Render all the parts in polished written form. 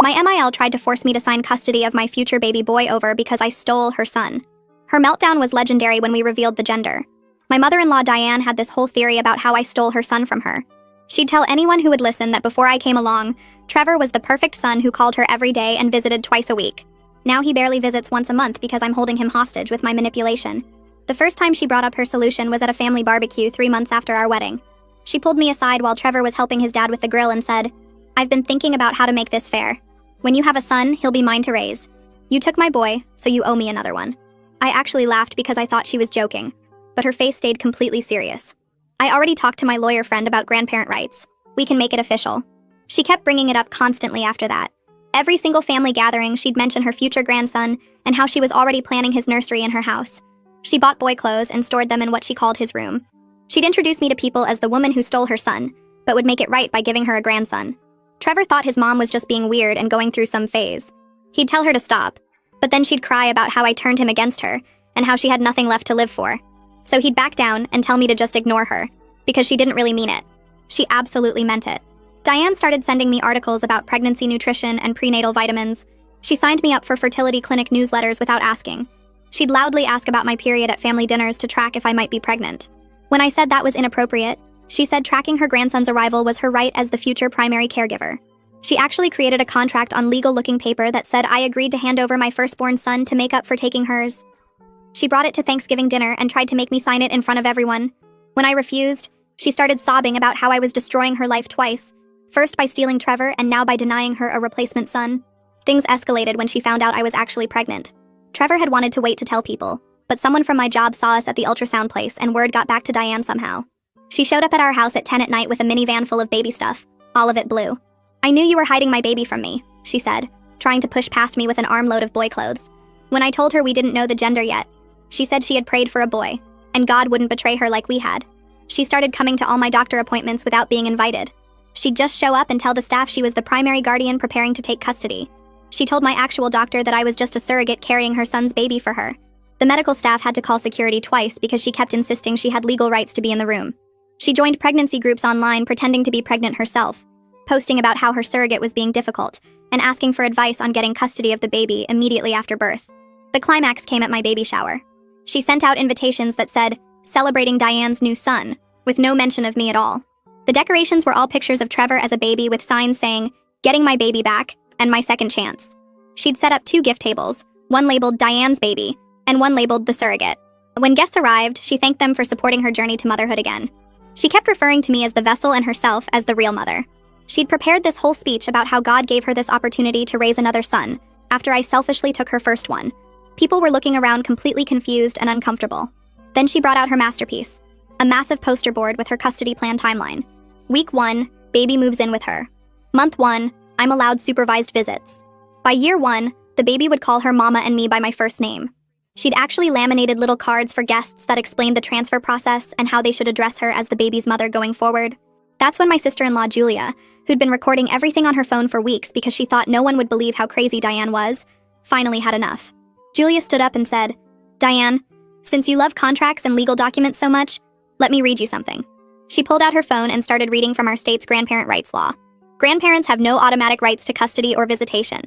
My MIL tried to force me to sign custody of my future baby boy over because I stole her son. Her meltdown was legendary when we revealed the gender. My mother-in-law Diane had this whole theory about how I stole her son from her. She'd tell anyone who would listen that before I came along, Trevor was the perfect son who called her every day and visited twice a week. Now he barely visits once a month because I'm holding him hostage with my manipulation. The first time she brought up her solution was at a family barbecue 3 months after our wedding. She pulled me aside while Trevor was helping his dad with the grill and said, "I've been thinking about how to make this fair. When you have a son, he'll be mine to raise. You took my boy, so you owe me another one." I actually laughed because I thought she was joking, but her face stayed completely serious. I already talked to my lawyer friend about grandparent rights. We can make it official. She kept bringing it up constantly after that. Every single family gathering, she'd mention her future grandson and how she was already planning his nursery in her house. She bought boy clothes and stored them in what she called his room. She'd introduce me to people as the woman who stole her son, but would make it right by giving her a grandson. Trevor thought his mom was just being weird and going through some phase. He'd tell her to stop, but then she'd cry about how I turned him against her and how she had nothing left to live for. So he'd back down and tell me to just ignore her, because she didn't really mean it. She absolutely meant it. Diane started sending me articles about pregnancy nutrition and prenatal vitamins. She signed me up for fertility clinic newsletters without asking. She'd loudly ask about my period at family dinners to track if I might be pregnant. When I said that was inappropriate, she said tracking her grandson's arrival was her right as the future primary caregiver. She actually created a contract on legal-looking paper that said I agreed to hand over my firstborn son to make up for taking hers. She brought it to Thanksgiving dinner and tried to make me sign it in front of everyone. When I refused, she started sobbing about how I was destroying her life twice, first by stealing Trevor and now by denying her a replacement son. Things escalated when she found out I was actually pregnant. Trevor had wanted to wait to tell people, but someone from my job saw us at the ultrasound place and word got back to Diane somehow. She showed up at our house at 10 at night with a minivan full of baby stuff, all of it blue. "I knew you were hiding my baby from me," she said, trying to push past me with an armload of boy clothes. When I told her we didn't know the gender yet, she said she had prayed for a boy, and God wouldn't betray her like we had. She started coming to all my doctor appointments without being invited. She'd just show up and tell the staff she was the primary guardian preparing to take custody. She told my actual doctor that I was just a surrogate carrying her son's baby for her. The medical staff had to call security twice because she kept insisting she had legal rights to be in the room. She joined pregnancy groups online pretending to be pregnant herself, posting about how her surrogate was being difficult, and asking for advice on getting custody of the baby immediately after birth. The climax came at my baby shower. She sent out invitations that said, "Celebrating Diane's new son," with no mention of me at all. The decorations were all pictures of Trevor as a baby with signs saying, "Getting my baby back," and "My second chance." She'd set up 2 gift tables, one labeled Diane's baby, and one labeled the surrogate. When guests arrived, she thanked them for supporting her journey to motherhood again. She kept referring to me as the vessel and herself as the real mother. She'd prepared this whole speech about how God gave her this opportunity to raise another son, after I selfishly took her first one. People were looking around completely confused and uncomfortable. Then she brought out her masterpiece, a massive poster board with her custody plan timeline. Week 1, baby moves in with her. Month 1, I'm allowed supervised visits. By year 1, the baby would call her mama and me by my first name. She'd actually laminated little cards for guests that explained the transfer process and how they should address her as the baby's mother going forward. That's when my sister-in-law Julia, who'd been recording everything on her phone for weeks because she thought no one would believe how crazy Diane was, finally had enough. Julia stood up and said, "Diane, since you love contracts and legal documents so much, let me read you something." She pulled out her phone and started reading from our state's grandparent rights law. Grandparents have no automatic rights to custody or visitation.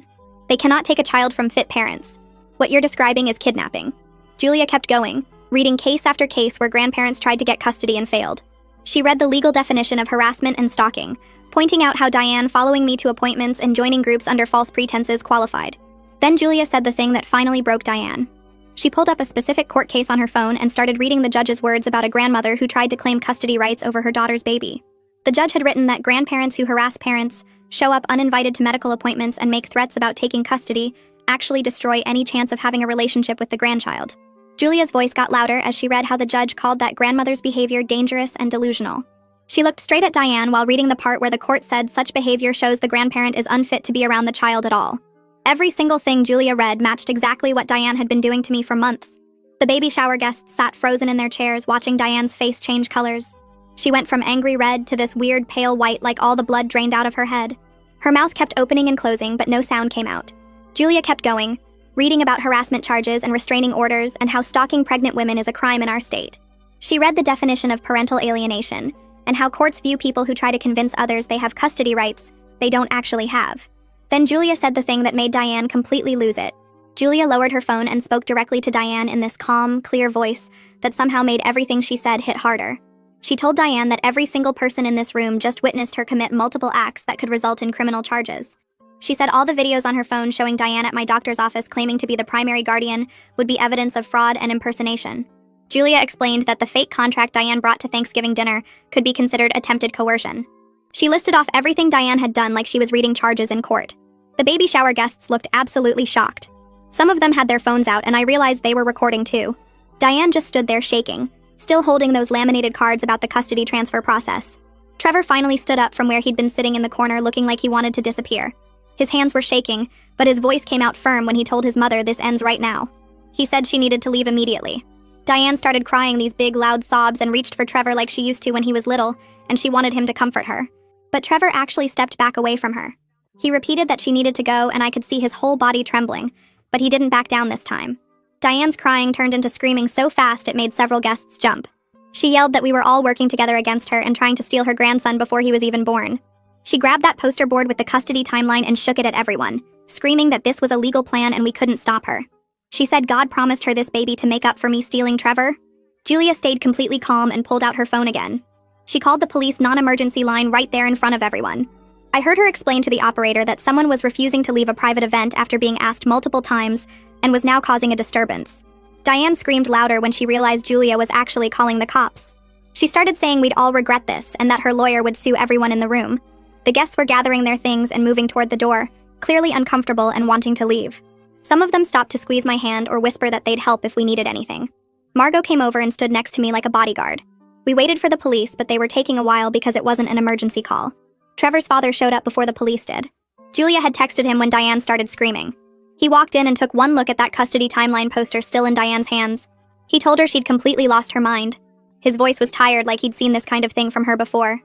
They cannot take a child from fit parents. What you're describing is kidnapping. Julia kept going, reading case after case where grandparents tried to get custody and failed. She read the legal definition of harassment and stalking, pointing out how Diane following me to appointments and joining groups under false pretenses qualified. Then Julia said the thing that finally broke Diane. She pulled up a specific court case on her phone and started reading the judge's words about a grandmother who tried to claim custody rights over her daughter's baby. The judge had written that grandparents who harass parents, show up uninvited to medical appointments, and make threats about taking custody actually destroy any chance of having a relationship with the grandchild. Julia's voice got louder as she read how the judge called that grandmother's behavior dangerous and delusional. She looked straight at Diane while reading the part where the court said such behavior shows the grandparent is unfit to be around the child at all. Every single thing Julia read matched exactly what Diane had been doing to me for months. The baby shower guests sat frozen in their chairs watching Diane's face change colors. She went from angry red to this weird pale white like all the blood drained out of her head. Her mouth kept opening and closing, but no sound came out. Julia kept going, reading about harassment charges and restraining orders and how stalking pregnant women is a crime in our state. She read the definition of parental alienation and how courts view people who try to convince others they have custody rights they don't actually have. Then Julia said the thing that made Diane completely lose it. Julia lowered her phone and spoke directly to Diane in this calm, clear voice that somehow made everything she said hit harder. She told Diane that every single person in this room just witnessed her commit multiple acts that could result in criminal charges. She said all the videos on her phone showing Diane at my doctor's office claiming to be the primary guardian would be evidence of fraud and impersonation. Julia explained that the fake contract Diane brought to Thanksgiving dinner could be considered attempted coercion. She listed off everything Diane had done like she was reading charges in court. The baby shower guests looked absolutely shocked. Some of them had their phones out, and I realized they were recording too. Diane just stood there shaking, still holding those laminated cards about the custody transfer process. Trevor finally stood up from where he'd been sitting in the corner looking like he wanted to disappear. His hands were shaking, but his voice came out firm when he told his mother this ends right now. He said she needed to leave immediately. Diane started crying these big, loud sobs and reached for Trevor like she used to when he was little, and she wanted him to comfort her. But Trevor actually stepped back away from her. He repeated that she needed to go, and I could see his whole body trembling, but he didn't back down this time. Diane's crying turned into screaming so fast it made several guests jump. She yelled that we were all working together against her and trying to steal her grandson before he was even born. She grabbed that poster board with the custody timeline and shook it at everyone, screaming that this was a legal plan and we couldn't stop her. She said God promised her this baby to make up for me stealing Trevor. Julia stayed completely calm and pulled out her phone again. She called the police non-emergency line right there in front of everyone. I heard her explain to the operator that someone was refusing to leave a private event after being asked multiple times and was now causing a disturbance. Diane screamed louder when she realized Julia was actually calling the cops. She started saying we'd all regret this and that her lawyer would sue everyone in the room. The guests were gathering their things and moving toward the door, clearly uncomfortable and wanting to leave. Some of them stopped to squeeze my hand or whisper that they'd help if we needed anything. Margot came over and stood next to me like a bodyguard. We waited for the police, but they were taking a while because it wasn't an emergency call. Trevor's father showed up before the police did. Julia had texted him when Diane started screaming. He walked in and took one look at that custody timeline poster still in Diane's hands. He told her she'd completely lost her mind. His voice was tired, like he'd seen this kind of thing from her before.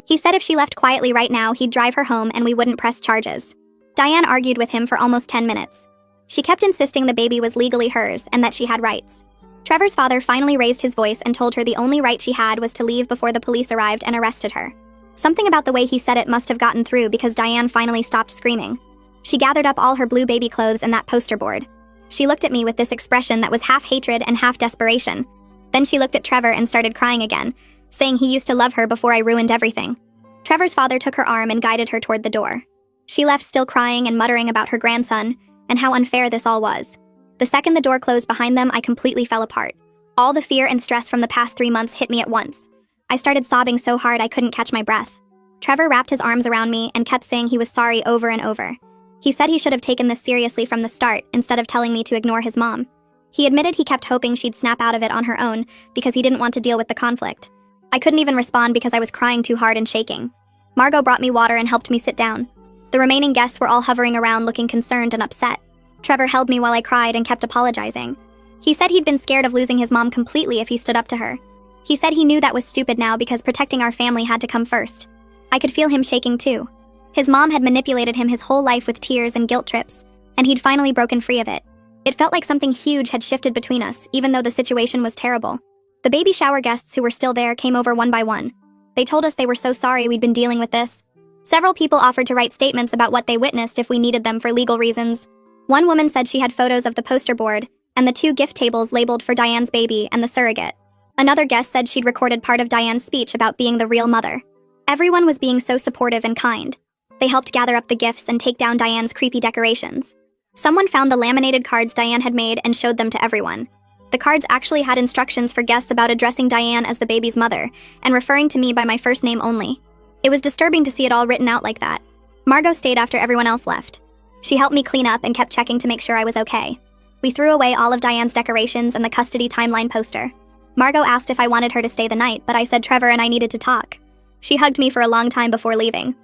He said if she left quietly right now, he'd drive her home and we wouldn't press charges. Diane argued with him for almost 10 minutes. She kept insisting the baby was legally hers and that she had rights. Trevor's father finally raised his voice and told her the only right she had was to leave before the police arrived and arrested her. Something about the way he said it must have gotten through because Diane finally stopped screaming. She gathered up all her blue baby clothes and that poster board. She looked at me with this expression that was half hatred and half desperation. Then she looked at Trevor and started crying again, saying he used to love her before I ruined everything. Trevor's father took her arm and guided her toward the door. She left still crying and muttering about her grandson and how unfair this all was. The second the door closed behind them, I completely fell apart. All the fear and stress from the past 3 months hit me at once. I started sobbing so hard I couldn't catch my breath. Trevor wrapped his arms around me and kept saying he was sorry over and over. He said he should have taken this seriously from the start instead of telling me to ignore his mom. He admitted he kept hoping she'd snap out of it on her own because he didn't want to deal with the conflict. I couldn't even respond because I was crying too hard and shaking. Margot brought me water and helped me sit down. The remaining guests were all hovering around looking concerned and upset. Trevor held me while I cried and kept apologizing. He said he'd been scared of losing his mom completely if he stood up to her. He said he knew that was stupid now because protecting our family had to come first. I could feel him shaking too. His mom had manipulated him his whole life with tears and guilt trips, and he'd finally broken free of it. It felt like something huge had shifted between us, even though the situation was terrible. The baby shower guests who were still there came over one by one. They told us they were so sorry we'd been dealing with this. Several people offered to write statements about what they witnessed if we needed them for legal reasons. One woman said she had photos of the poster board and the 2 gift tables labeled for Diane's baby and the surrogate. Another guest said she'd recorded part of Diane's speech about being the real mother. Everyone was being so supportive and kind. They helped gather up the gifts and take down Diane's creepy decorations. Someone found the laminated cards Diane had made and showed them to everyone. The cards actually had instructions for guests about addressing Diane as the baby's mother and referring to me by my first name only. It was disturbing to see it all written out like that. Margot stayed after everyone else left. She helped me clean up and kept checking to make sure I was okay. We threw away all of Diane's decorations and the custody timeline poster. Margot asked if I wanted her to stay the night, but I said Trevor and I needed to talk. She hugged me for a long time before leaving.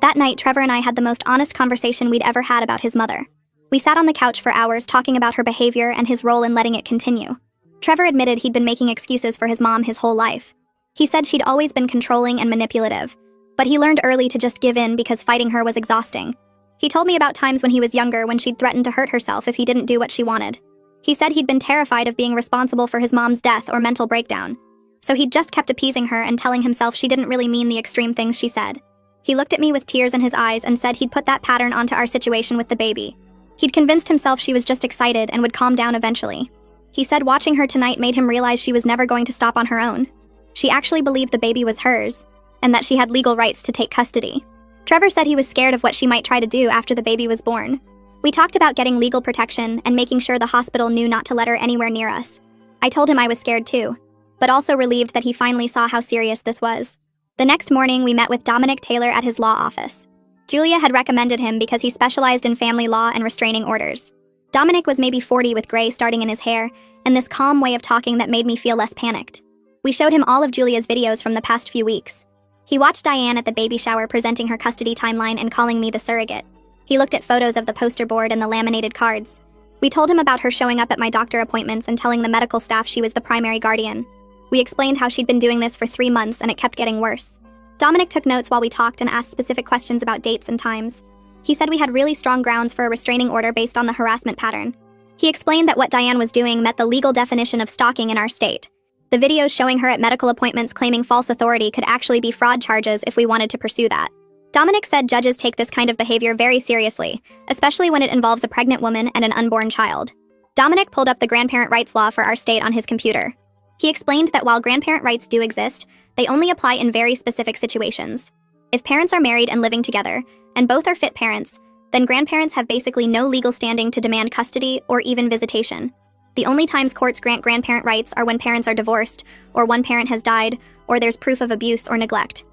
That night, Trevor and I had the most honest conversation we'd ever had about his mother. We sat on the couch for hours talking about her behavior and his role in letting it continue. Trevor admitted he'd been making excuses for his mom his whole life. He said she'd always been controlling and manipulative, but he learned early to just give in because fighting her was exhausting. He told me about times when he was younger when she'd threatened to hurt herself if he didn't do what she wanted. He said he'd been terrified of being responsible for his mom's death or mental breakdown, so he'd just kept appeasing her and telling himself she didn't really mean the extreme things she said. He looked at me with tears in his eyes and said he'd put that pattern onto our situation with the baby. He'd convinced himself she was just excited and would calm down eventually. He said watching her tonight made him realize she was never going to stop on her own. She actually believed the baby was hers, and that she had legal rights to take custody. Trevor said he was scared of what she might try to do after the baby was born. We talked about getting legal protection and making sure the hospital knew not to let her anywhere near us. I told him I was scared too, but also relieved that he finally saw how serious this was. The next morning, we met with Dominic Taylor at his law office. Julia had recommended him because he specialized in family law and restraining orders. Dominic was maybe 40 with gray starting in his hair, and this calm way of talking that made me feel less panicked. We showed him all of Julia's videos from the past few weeks. He watched Diane at the baby shower presenting her custody timeline and calling me the surrogate. He looked at photos of the poster board and the laminated cards. We told him about her showing up at my doctor appointments and telling the medical staff she was the primary guardian. We explained how she'd been doing this for 3 months and it kept getting worse. Dominic took notes while we talked and asked specific questions about dates and times. He said we had really strong grounds for a restraining order based on the harassment pattern. He explained that what Diane was doing met the legal definition of stalking in our state. The videos showing her at medical appointments claiming false authority could actually be fraud charges if we wanted to pursue that. Dominic said judges take this kind of behavior very seriously, especially when it involves a pregnant woman and an unborn child. Dominic pulled up the grandparent rights law for our state on his computer. He explained that while grandparent rights do exist, they only apply in very specific situations. If parents are married and living together, and both are fit parents, then grandparents have basically no legal standing to demand custody or even visitation. The only times courts grant grandparent rights are when parents are divorced, or one parent has died, or there's proof of abuse or neglect.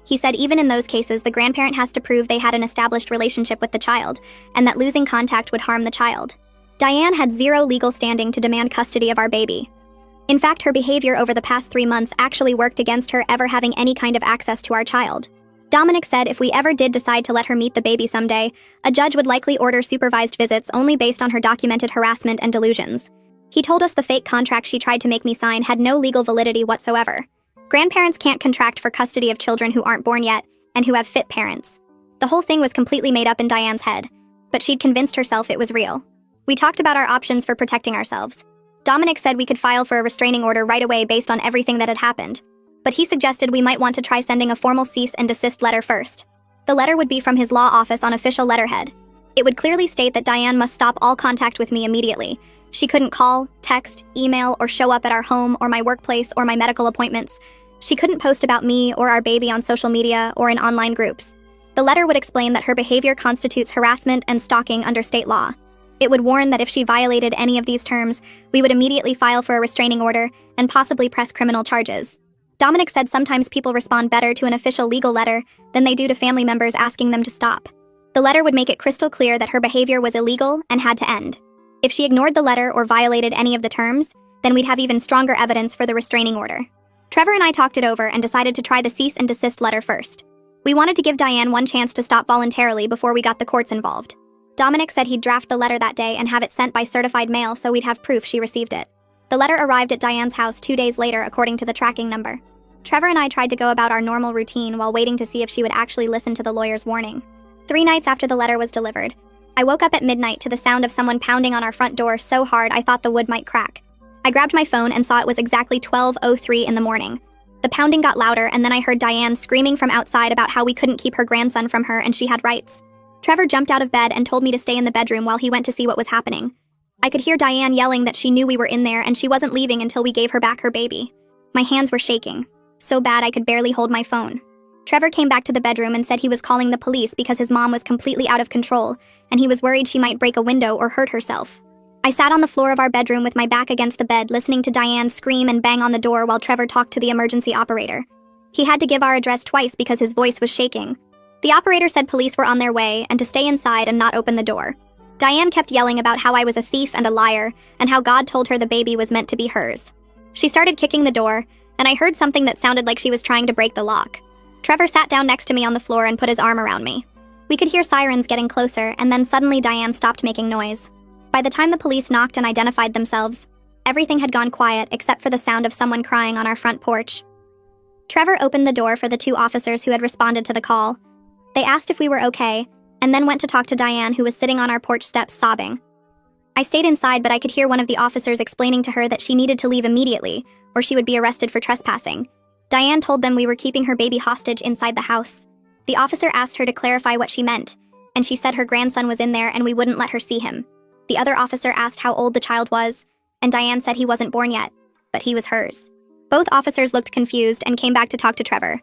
He said even in those cases, the grandparent has to prove they had an established relationship with the child, and that losing contact would harm the child. Diane had zero legal standing to demand custody of our baby. In fact, her behavior over the past 3 months actually worked against her ever having any kind of access to our child. Dominic said if we ever did decide to let her meet the baby someday, a judge would likely order supervised visits only based on her documented harassment and delusions. He told us the fake contract she tried to make me sign had no legal validity whatsoever. Grandparents can't contract for custody of children who aren't born yet and who have fit parents. The whole thing was completely made up in Diane's head, but she'd convinced herself it was real. We talked about our options for protecting ourselves. Dominic said we could file for a restraining order right away based on everything that had happened, but he suggested we might want to try sending a formal cease and desist letter first. The letter would be from his law office on official letterhead. It would clearly state that Diane must stop all contact with me immediately. She couldn't call, text, email, or show up at our home or my workplace or my medical appointments. She couldn't post about me or our baby on social media or in online groups. The letter would explain that her behavior constitutes harassment and stalking under state law. It would warn that if she violated any of these terms, we would immediately file for a restraining order and possibly press criminal charges. Dominic said sometimes people respond better to an official legal letter than they do to family members asking them to stop. The letter would make it crystal clear that her behavior was illegal and had to end. If she ignored the letter or violated any of the terms, then we'd have even stronger evidence for the restraining order. Trevor and I talked it over and decided to try the cease and desist letter first. We wanted to give Diane one chance to stop voluntarily before we got the courts involved. Dominic said he'd draft the letter that day and have it sent by certified mail so we'd have proof she received it. The letter arrived at Diane's house 2 days later according to the tracking number. Trevor and I tried to go about our normal routine while waiting to see if she would actually listen to the lawyer's warning. 3 nights after the letter was delivered, I woke up at midnight to the sound of someone pounding on our front door so hard I thought the wood might crack. I grabbed my phone and saw it was exactly 12:03 in the morning. The pounding got louder and then I heard Diane screaming from outside about how we couldn't keep her grandson from her and she had rights. Trevor jumped out of bed and told me to stay in the bedroom while he went to see what was happening. I could hear Diane yelling that she knew we were in there and she wasn't leaving until we gave her back her baby. My hands were shaking, so bad I could barely hold my phone. Trevor came back to the bedroom and said he was calling the police because his mom was completely out of control and he was worried she might break a window or hurt herself. I sat on the floor of our bedroom with my back against the bed listening to Diane scream and bang on the door while Trevor talked to the emergency operator. He had to give our address twice because his voice was shaking. The operator said police were on their way and to stay inside and not open the door. Diane kept yelling about how I was a thief and a liar and how God told her the baby was meant to be hers. She started kicking the door, and I heard something that sounded like she was trying to break the lock. Trevor sat down next to me on the floor and put his arm around me. We could hear sirens getting closer, and then suddenly Diane stopped making noise. By the time the police knocked and identified themselves, everything had gone quiet except for the sound of someone crying on our front porch. Trevor opened the door for the 2 officers who had responded to the call. They asked if we were okay, and then went to talk to Diane, who was sitting on our porch steps sobbing. I stayed inside, but I could hear one of the officers explaining to her that she needed to leave immediately, or she would be arrested for trespassing. Diane told them we were keeping her baby hostage inside the house. The officer asked her to clarify what she meant, and she said her grandson was in there and we wouldn't let her see him. The other officer asked how old the child was, and Diane said he wasn't born yet, but he was hers. Both officers looked confused and came back to talk to Trevor.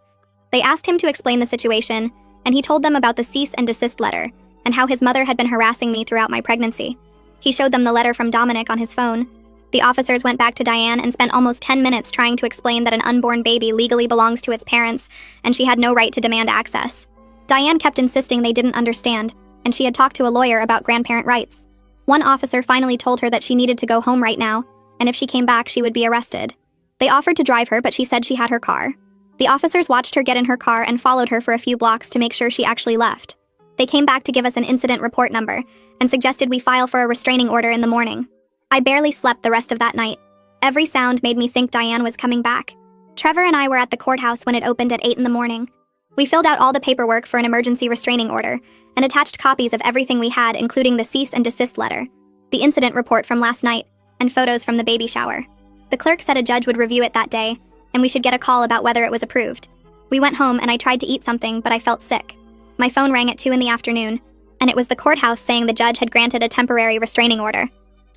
They asked him to explain the situation, and he told them about the cease and desist letter, and how his mother had been harassing me throughout my pregnancy. He showed them the letter from Dominic on his phone. The officers went back to Diane and spent almost 10 minutes trying to explain that an unborn baby legally belongs to its parents, and she had no right to demand access. Diane kept insisting they didn't understand, and she had talked to a lawyer about grandparent rights. One officer finally told her that she needed to go home right now, and if she came back, she would be arrested. They offered to drive her, but she said she had her car. The officers watched her get in her car and followed her for a few blocks to make sure she actually left. They came back to give us an incident report number and suggested we file for a restraining order in the morning. I barely slept the rest of that night. Every sound made me think Diane was coming back. Trevor and I were at the courthouse when it opened at 8 in the morning. We filled out all the paperwork for an emergency restraining order and attached copies of everything we had, including the cease and desist letter, the incident report from last night, and photos from the baby shower. The clerk said a judge would review it that day, and we should get a call about whether it was approved. We went home and I tried to eat something, but I felt sick. My phone rang at 2 in the afternoon, and it was the courthouse saying the judge had granted a temporary restraining order.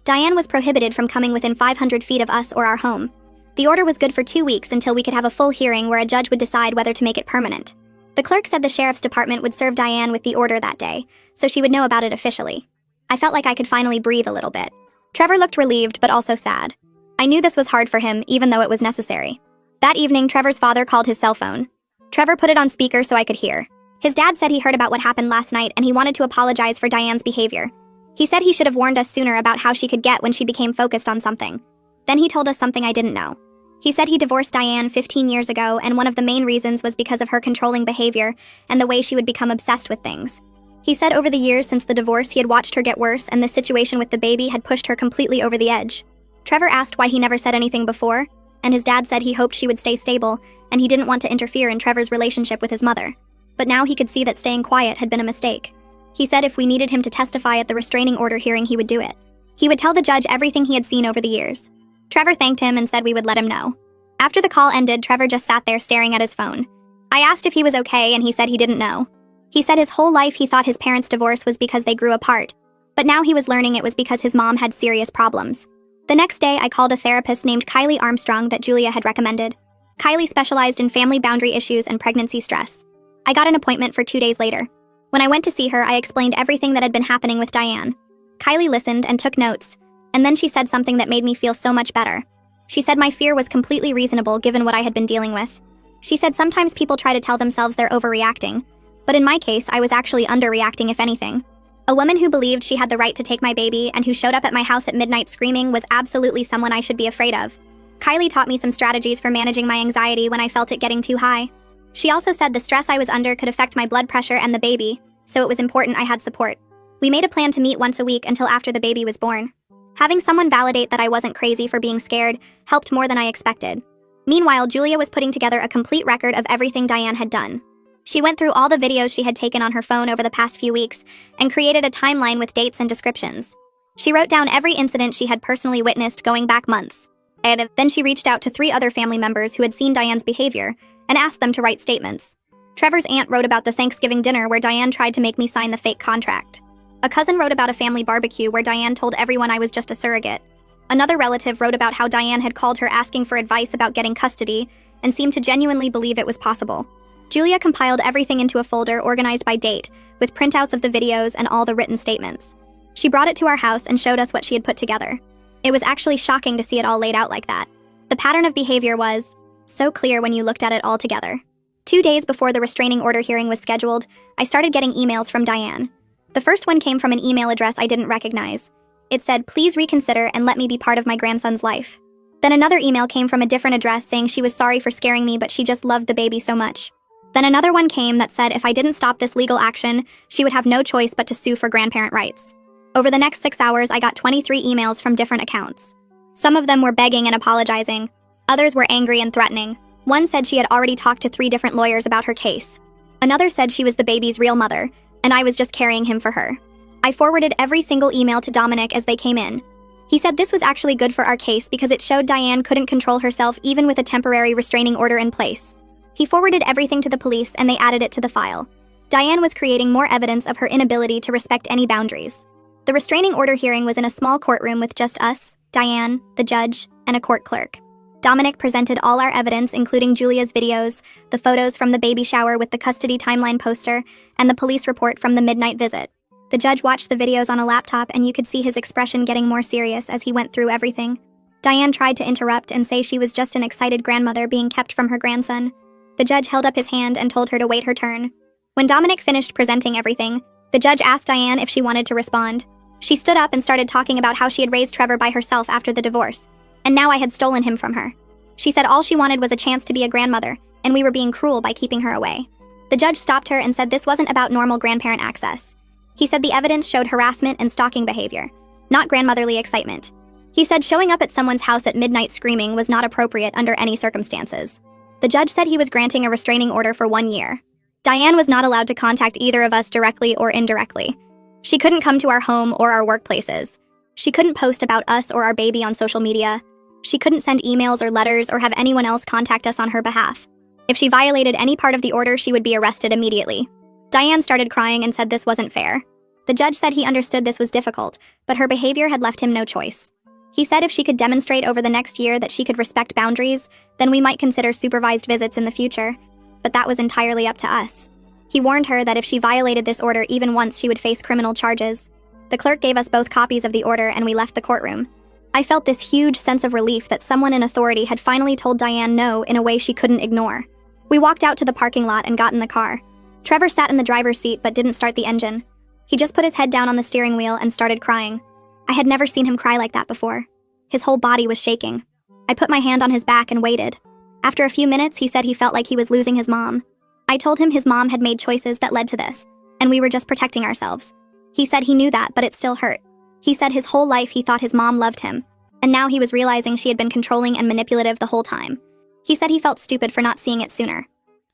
Diane was prohibited from coming within 500 feet of us or our home. The order was good for 2 weeks until we could have a full hearing where a judge would decide whether to make it permanent. The clerk said the sheriff's department would serve Diane with the order that day, so she would know about it officially. I felt like I could finally breathe a little bit. Trevor looked relieved but also sad. I knew this was hard for him, even though it was necessary. That evening, Trevor's father called his cell phone. Trevor put it on speaker so I could hear. His dad said he heard about what happened last night and he wanted to apologize for Diane's behavior. He said he should have warned us sooner about how she could get when she became focused on something. Then he told us something I didn't know. He said he divorced Diane 15 years ago, and one of the main reasons was because of her controlling behavior and the way she would become obsessed with things. He said over the years since the divorce he had watched her get worse, and the situation with the baby had pushed her completely over the edge. Trevor asked why he never said anything before, and his dad said he hoped she would stay stable, and he didn't want to interfere in Trevor's relationship with his mother. But now he could see that staying quiet had been a mistake. He said if we needed him to testify at the restraining order hearing, he would do it. He would tell the judge everything he had seen over the years. Trevor thanked him and said we would let him know. After the call ended, Trevor just sat there staring at his phone. I asked if he was okay, and he said he didn't know. He said his whole life he thought his parents' divorce was because they grew apart, but now he was learning it was because his mom had serious problems. The next day, I called a therapist named Kylie Armstrong that Julia had recommended. Kylie specialized in family boundary issues and pregnancy stress. I got an appointment for 2 days later. When I went to see her, I explained everything that had been happening with Diane. Kylie listened and took notes, and then she said something that made me feel so much better. She said my fear was completely reasonable given what I had been dealing with. She said sometimes people try to tell themselves they're overreacting, but in my case, I was actually underreacting, if anything. A woman who believed she had the right to take my baby and who showed up at my house at midnight screaming was absolutely someone I should be afraid of. Kylie taught me some strategies for managing my anxiety when I felt it getting too high. She also said the stress I was under could affect my blood pressure and the baby, so it was important I had support. We made a plan to meet once a week until after the baby was born. Having someone validate that I wasn't crazy for being scared helped more than I expected. Meanwhile, Julia was putting together a complete record of everything Diane had done. She went through all the videos she had taken on her phone over the past few weeks and created a timeline with dates and descriptions. She wrote down every incident she had personally witnessed going back months. And then she reached out to 3 other family members who had seen Diane's behavior and asked them to write statements. Trevor's aunt wrote about the Thanksgiving dinner where Diane tried to make me sign the fake contract. A cousin wrote about a family barbecue where Diane told everyone I was just a surrogate. Another relative wrote about how Diane had called her asking for advice about getting custody and seemed to genuinely believe it was possible. Julia compiled everything into a folder organized by date, with printouts of the videos and all the written statements. She brought it to our house and showed us what she had put together. It was actually shocking to see it all laid out like that. The pattern of behavior was so clear when you looked at it all together. 2 days before the restraining order hearing was scheduled, I started getting emails from Diane. The first one came from an email address I didn't recognize. It said, "Please reconsider and let me be part of my grandson's life." Then another email came from a different address saying she was sorry for scaring me, but she just loved the baby so much. Then another one came that said if I didn't stop this legal action, she would have no choice but to sue for grandparent rights. Over the next 6 hours, I got 23 emails from different accounts. Some of them were begging and apologizing. Others were angry and threatening. One said she had already talked to 3 different lawyers about her case. Another said she was the baby's real mother, and I was just carrying him for her. I forwarded every single email to Dominic as they came in. He said this was actually good for our case because it showed Diane couldn't control herself even with a temporary restraining order in place. He forwarded everything to the police and they added it to the file. Diane was creating more evidence of her inability to respect any boundaries. The restraining order hearing was in a small courtroom with just us, Diane, the judge, and a court clerk. Dominic presented all our evidence, including Julia's videos, the photos from the baby shower with the custody timeline poster, and the police report from the midnight visit. The judge watched the videos on a laptop and you could see his expression getting more serious as he went through everything. Diane tried to interrupt and say she was just an excited grandmother being kept from her grandson. The judge held up his hand and told her to wait her turn. When Dominic finished presenting everything, the judge asked Diane if she wanted to respond. She stood up and started talking about how she had raised Trevor by herself after the divorce, and now I had stolen him from her. She said all she wanted was a chance to be a grandmother, and we were being cruel by keeping her away. The judge stopped her and said this wasn't about normal grandparent access. He said the evidence showed harassment and stalking behavior, not grandmotherly excitement. He said showing up at someone's house at midnight screaming was not appropriate under any circumstances. The judge said he was granting a restraining order for 1 year. Diane was not allowed to contact either of us directly or indirectly. She couldn't come to our home or our workplaces. She couldn't post about us or our baby on social media. She couldn't send emails or letters or have anyone else contact us on her behalf. If she violated any part of the order, she would be arrested immediately. Diane started crying and said this wasn't fair. The judge said he understood this was difficult, but her behavior had left him no choice. He said if she could demonstrate over the next year that she could respect boundaries, then we might consider supervised visits in the future, but that was entirely up to us. He warned her that if she violated this order even once, she would face criminal charges. The clerk gave us both copies of the order and we left the courtroom. I felt this huge sense of relief that someone in authority had finally told Diane no in a way she couldn't ignore. We walked out to the parking lot and got in the car. Trevor sat in the driver's seat but didn't start the engine. He just put his head down on the steering wheel and started crying. I had never seen him cry like that before. His whole body was shaking. I put my hand on his back and waited. After a few minutes, he said he felt like he was losing his mom. I told him his mom had made choices that led to this, and we were just protecting ourselves. He said he knew that, but it still hurt. He said his whole life he thought his mom loved him, and now he was realizing she had been controlling and manipulative the whole time. He said he felt stupid for not seeing it sooner.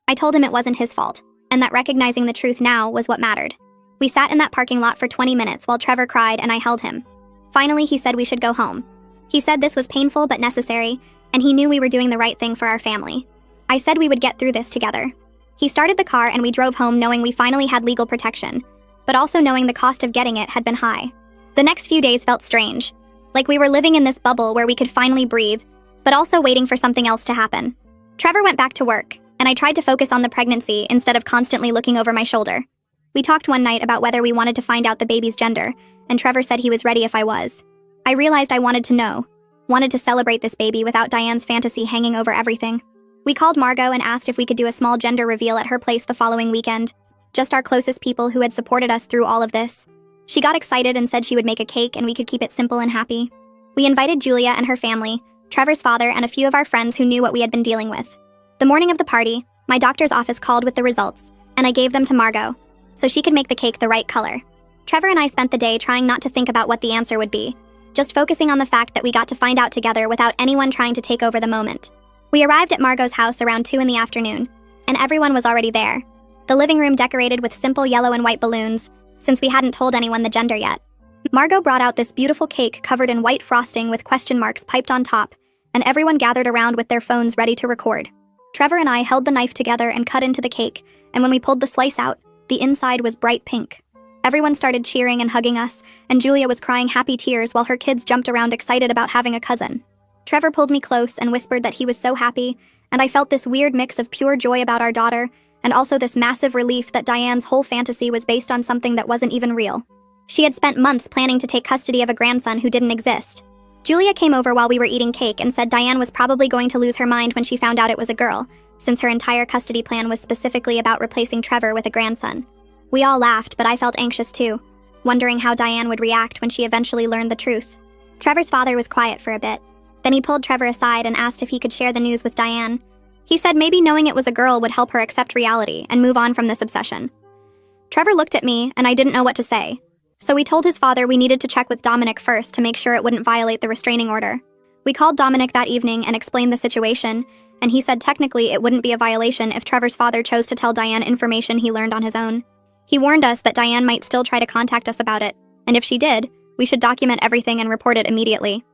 I told him it wasn't his fault, and that recognizing the truth now was what mattered. We sat in that parking lot for 20 minutes while Trevor cried and I held him. Finally, he said we should go home. He said this was painful but necessary, and he knew we were doing the right thing for our family. I said we would get through this together. He started the car and we drove home knowing we finally had legal protection, but also knowing the cost of getting it had been high. The next few days felt strange, like we were living in this bubble where we could finally breathe, but also waiting for something else to happen. Trevor went back to work, and I tried to focus on the pregnancy instead of constantly looking over my shoulder. We talked one night about whether we wanted to find out the baby's gender, and Trevor said he was ready if I was. I realized I wanted to know, wanted to celebrate this baby without Diane's fantasy hanging over everything. We called Margot and asked if we could do a small gender reveal at her place the following weekend, just our closest people who had supported us through all of this. She got excited and said she would make a cake and we could keep it simple and happy. We invited Julia and her family, Trevor's father, and a few of our friends who knew what we had been dealing with. The morning of the party, my doctor's office called with the results, and I gave them to Margot, so she could make the cake the right color. Trevor and I spent the day trying not to think about what the answer would be, just focusing on the fact that we got to find out together without anyone trying to take over the moment. We arrived at Margot's house around 2 in the afternoon, and everyone was already there. The living room decorated with simple yellow and white balloons, since we hadn't told anyone the gender yet. Margot brought out this beautiful cake covered in white frosting with question marks piped on top, and everyone gathered around with their phones ready to record. Trevor and I held the knife together and cut into the cake, and when we pulled the slice out, the inside was bright pink. Everyone started cheering and hugging us, and Julia was crying happy tears while her kids jumped around excited about having a cousin. Trevor pulled me close and whispered that he was so happy, and I felt this weird mix of pure joy about our daughter, and also this massive relief that Diane's whole fantasy was based on something that wasn't even real. She had spent months planning to take custody of a grandson who didn't exist. Julia came over while we were eating cake and said Diane was probably going to lose her mind when she found out it was a girl, since her entire custody plan was specifically about replacing Trevor with a grandson. We all laughed, but I felt anxious too, wondering how Diane would react when she eventually learned the truth. Trevor's father was quiet for a bit. Then he pulled Trevor aside and asked if he could share the news with Diane. He said maybe knowing it was a girl would help her accept reality and move on from this obsession. Trevor looked at me, and I didn't know what to say. So we told his father we needed to check with Dominic first to make sure it wouldn't violate the restraining order. We called Dominic that evening and explained the situation, and he said technically it wouldn't be a violation if Trevor's father chose to tell Diane information he learned on his own. He warned us that Diane might still try to contact us about it, and if she did, we should document everything and report it immediately.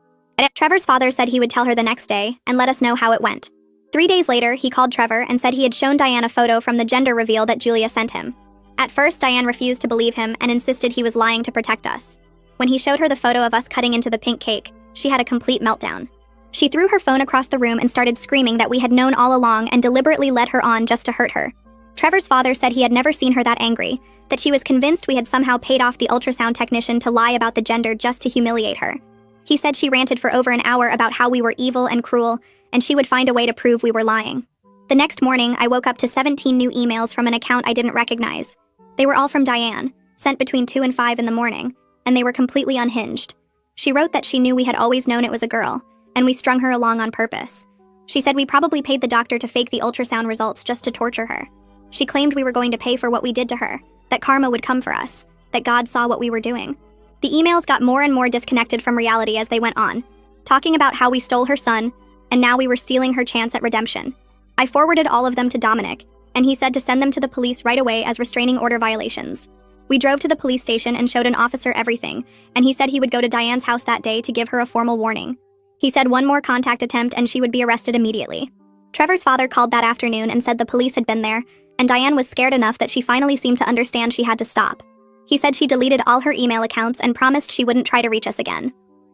Trevor's father said he would tell her the next day and let us know how it went. 3 days later, he called Trevor and said he had shown Diane a photo from the gender reveal that Julia sent him. At first, Diane refused to believe him and insisted he was lying to protect us. When he showed her the photo of us cutting into the pink cake, she had a complete meltdown. She threw her phone across the room and started screaming that we had known all along and deliberately led her on just to hurt her. Trevor's father said he had never seen her that angry, that she was convinced we had somehow paid off the ultrasound technician to lie about the gender just to humiliate her. He said she ranted for over an hour about how we were evil and cruel, and she would find a way to prove we were lying. The next morning, I woke up to 17 new emails from an account I didn't recognize. They were all from Diane, sent between 2 and 5 in the morning, and they were completely unhinged. She wrote that she knew we had always known it was a girl, and we strung her along on purpose. She said we probably paid the doctor to fake the ultrasound results just to torture her. She claimed we were going to pay for what we did to her, that karma would come for us, that God saw what we were doing. The emails got more and more disconnected from reality as they went on, talking about how we stole her son, and now we were stealing her chance at redemption. I forwarded all of them to Dominic, and he said to send them to the police right away as restraining order violations. We drove to the police station and showed an officer everything, and he said he would go to Diane's house that day to give her a formal warning. He said one more contact attempt and she would be arrested immediately. Trevor's father called that afternoon and said the police had been there, and Diane was scared enough that she finally seemed to understand she had to stop. He said she deleted all her email accounts and promised she wouldn't try to reach us again.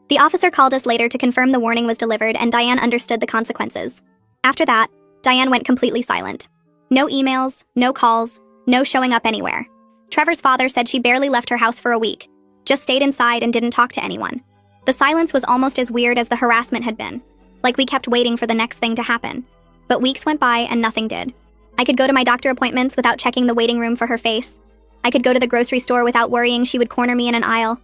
The officer called us later to confirm the warning was delivered and Diane understood the consequences. After that, Diane went completely silent. No emails, no calls, no showing up anywhere. Trevor's father said she barely left her house for a week, just stayed inside and didn't talk to anyone. The silence was almost as weird as the harassment had been, like we kept waiting for the next thing to happen. But weeks went by and nothing did. I could go to my doctor appointments without checking the waiting room for her face. I could go to the grocery store without worrying she would corner me in an aisle.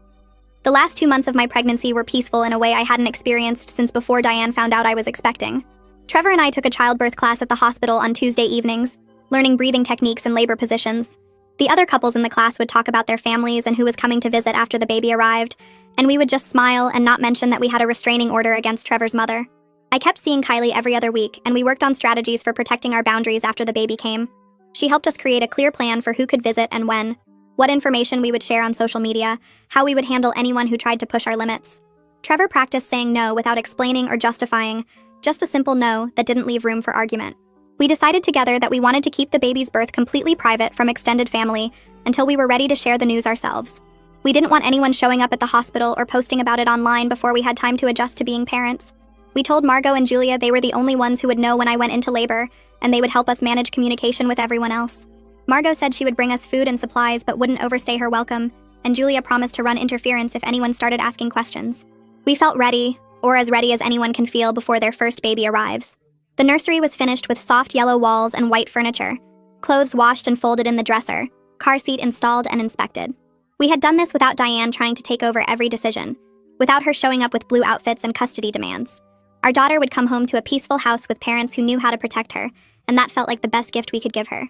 The last 2 months of my pregnancy were peaceful in a way I hadn't experienced since before Diane found out I was expecting. Trevor and I took a childbirth class at the hospital on Tuesday evenings, learning breathing techniques and labor positions. The other couples in the class would talk about their families and who was coming to visit after the baby arrived, and we would just smile and not mention that we had a restraining order against Trevor's mother. I kept seeing Kylie every other week, and we worked on strategies for protecting our boundaries after the baby came. She helped us create a clear plan for who could visit and when, what information we would share on social media, how we would handle anyone who tried to push our limits. Trevor practiced saying no without explaining or justifying, just a simple no that didn't leave room for argument. We decided together that we wanted to keep the baby's birth completely private from extended family until we were ready to share the news ourselves. We didn't want anyone showing up at the hospital or posting about it online before we had time to adjust to being parents. We told Margot and Julia they were the only ones who would know when I went into labor, and they would help us manage communication with everyone else. Margot said she would bring us food and supplies but wouldn't overstay her welcome, and Julia promised to run interference if anyone started asking questions. We felt ready, or as ready as anyone can feel before their first baby arrives. The nursery was finished with soft yellow walls and white furniture, clothes washed and folded in the dresser, car seat installed and inspected. We had done this without Diane trying to take over every decision, without her showing up with blue outfits and custody demands. Our daughter would come home to a peaceful house with parents who knew how to protect her, and that felt like the best gift we could give her.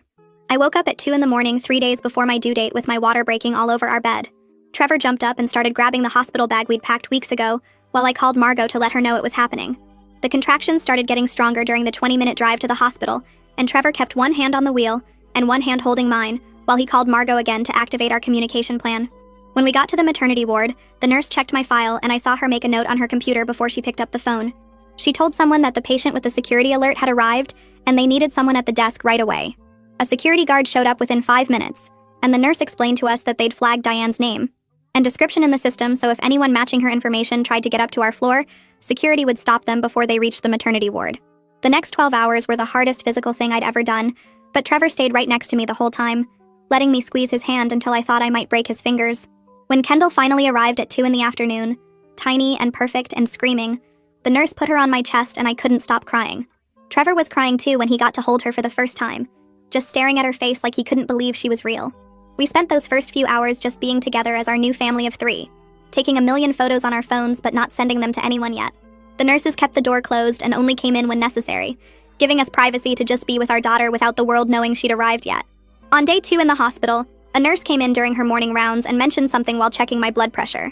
I woke up at 2 in the morning 3 days before my due date with my water breaking all over our bed. Trevor jumped up and started grabbing the hospital bag we'd packed weeks ago, while I called Margot to let her know it was happening. The contractions started getting stronger during the 20-minute drive to the hospital, and Trevor kept one hand on the wheel and one hand holding mine while he called Margot again to activate our communication plan. When we got to the maternity ward, the nurse checked my file and I saw her make a note on her computer before she picked up the phone. She told someone that the patient with the security alert had arrived and they needed someone at the desk right away. A security guard showed up within 5 minutes, and the nurse explained to us that they'd flagged Diane's name and description in the system, so if anyone matching her information tried to get up to our floor, security would stop them before they reached the maternity ward. The next 12 hours were the hardest physical thing I'd ever done, but Trevor stayed right next to me the whole time, letting me squeeze his hand until I thought I might break his fingers. When Kendall finally arrived at 2 in the afternoon, tiny and perfect and screaming, the nurse put her on my chest and I couldn't stop crying. Trevor was crying too when he got to hold her for the first time, just staring at her face like he couldn't believe she was real. We spent those first few hours just being together as our new family of 3, taking a million photos on our phones but not sending them to anyone yet. The nurses kept the door closed and only came in when necessary, giving us privacy to just be with our daughter without the world knowing she'd arrived yet. On day 2 in the hospital, a nurse came in during her morning rounds and mentioned something while checking my blood pressure.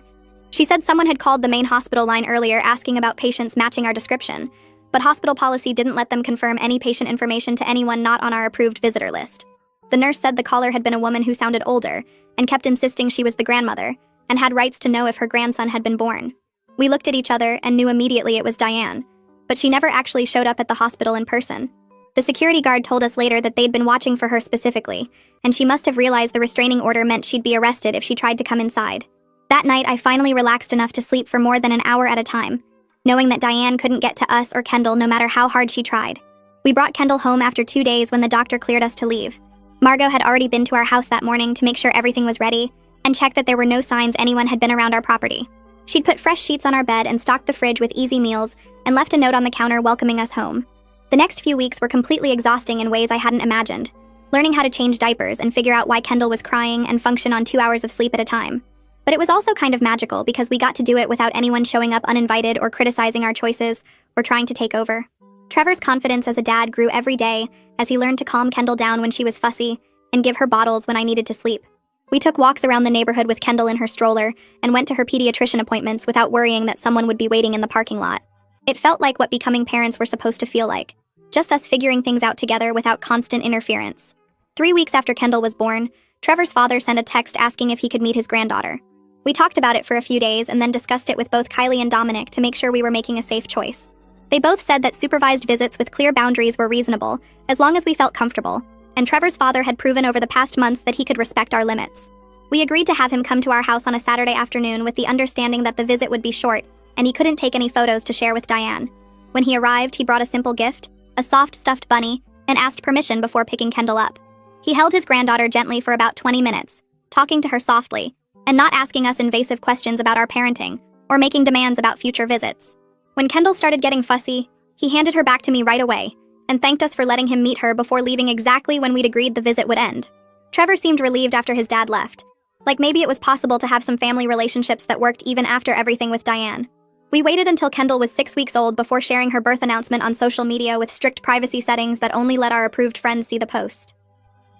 She said someone had called the main hospital line earlier asking about patients matching our description, but hospital policy didn't let them confirm any patient information to anyone not on our approved visitor list. The nurse said the caller had been a woman who sounded older and kept insisting she was the grandmother and had rights to know if her grandson had been born. We looked at each other and knew immediately it was Diane. but she never actually showed up at the hospital in person. The security guard told us later that they'd been watching for her specifically, and she must have realized the restraining order meant she'd be arrested if she tried to come inside. That night, I finally relaxed enough to sleep for more than an hour at a time, knowing that Diane couldn't get to us or Kendall no matter how hard she tried. We brought Kendall home after 2 days when the doctor cleared us to leave. Margot had already been to our house that morning to make sure everything was ready and check that there were no signs anyone had been around our property. She'd put fresh sheets on our bed and stocked the fridge with easy meals and left a note on the counter welcoming us home. The next few weeks were completely exhausting in ways I hadn't imagined, learning how to change diapers and figure out why Kendall was crying and function on 2 hours of sleep at a time. But it was also kind of magical because we got to do it without anyone showing up uninvited or criticizing our choices or trying to take over. Trevor's confidence as a dad grew every day as he learned to calm Kendall down when she was fussy and give her bottles when I needed to sleep. We took walks around the neighborhood with Kendall in her stroller and went to her pediatrician appointments without worrying that someone would be waiting in the parking lot. It felt like what becoming parents were supposed to feel like, just us figuring things out together without constant interference. 3 weeks after Kendall was born, Trevor's father sent a text asking if he could meet his granddaughter. We talked about it for a few days and then discussed it with both Kylie and Dominic to make sure we were making a safe choice. They both said that supervised visits with clear boundaries were reasonable, as long as we felt comfortable, and Trevor's father had proven over the past months that he could respect our limits. We agreed to have him come to our house on a Saturday afternoon with the understanding that the visit would be short, and he couldn't take any photos to share with Diane. When he arrived, he brought a simple gift, a soft stuffed bunny, and asked permission before picking Kendall up. He held his granddaughter gently for about 20 minutes, talking to her softly, and not asking us invasive questions about our parenting, or making demands about future visits. When Kendall started getting fussy, he handed her back to me right away, and thanked us for letting him meet her before leaving exactly when we'd agreed the visit would end. Trevor seemed relieved after his dad left, like maybe it was possible to have some family relationships that worked even after everything with Diane. We waited until Kendall was 6 weeks old before sharing her birth announcement on social media with strict privacy settings that only let our approved friends see the post.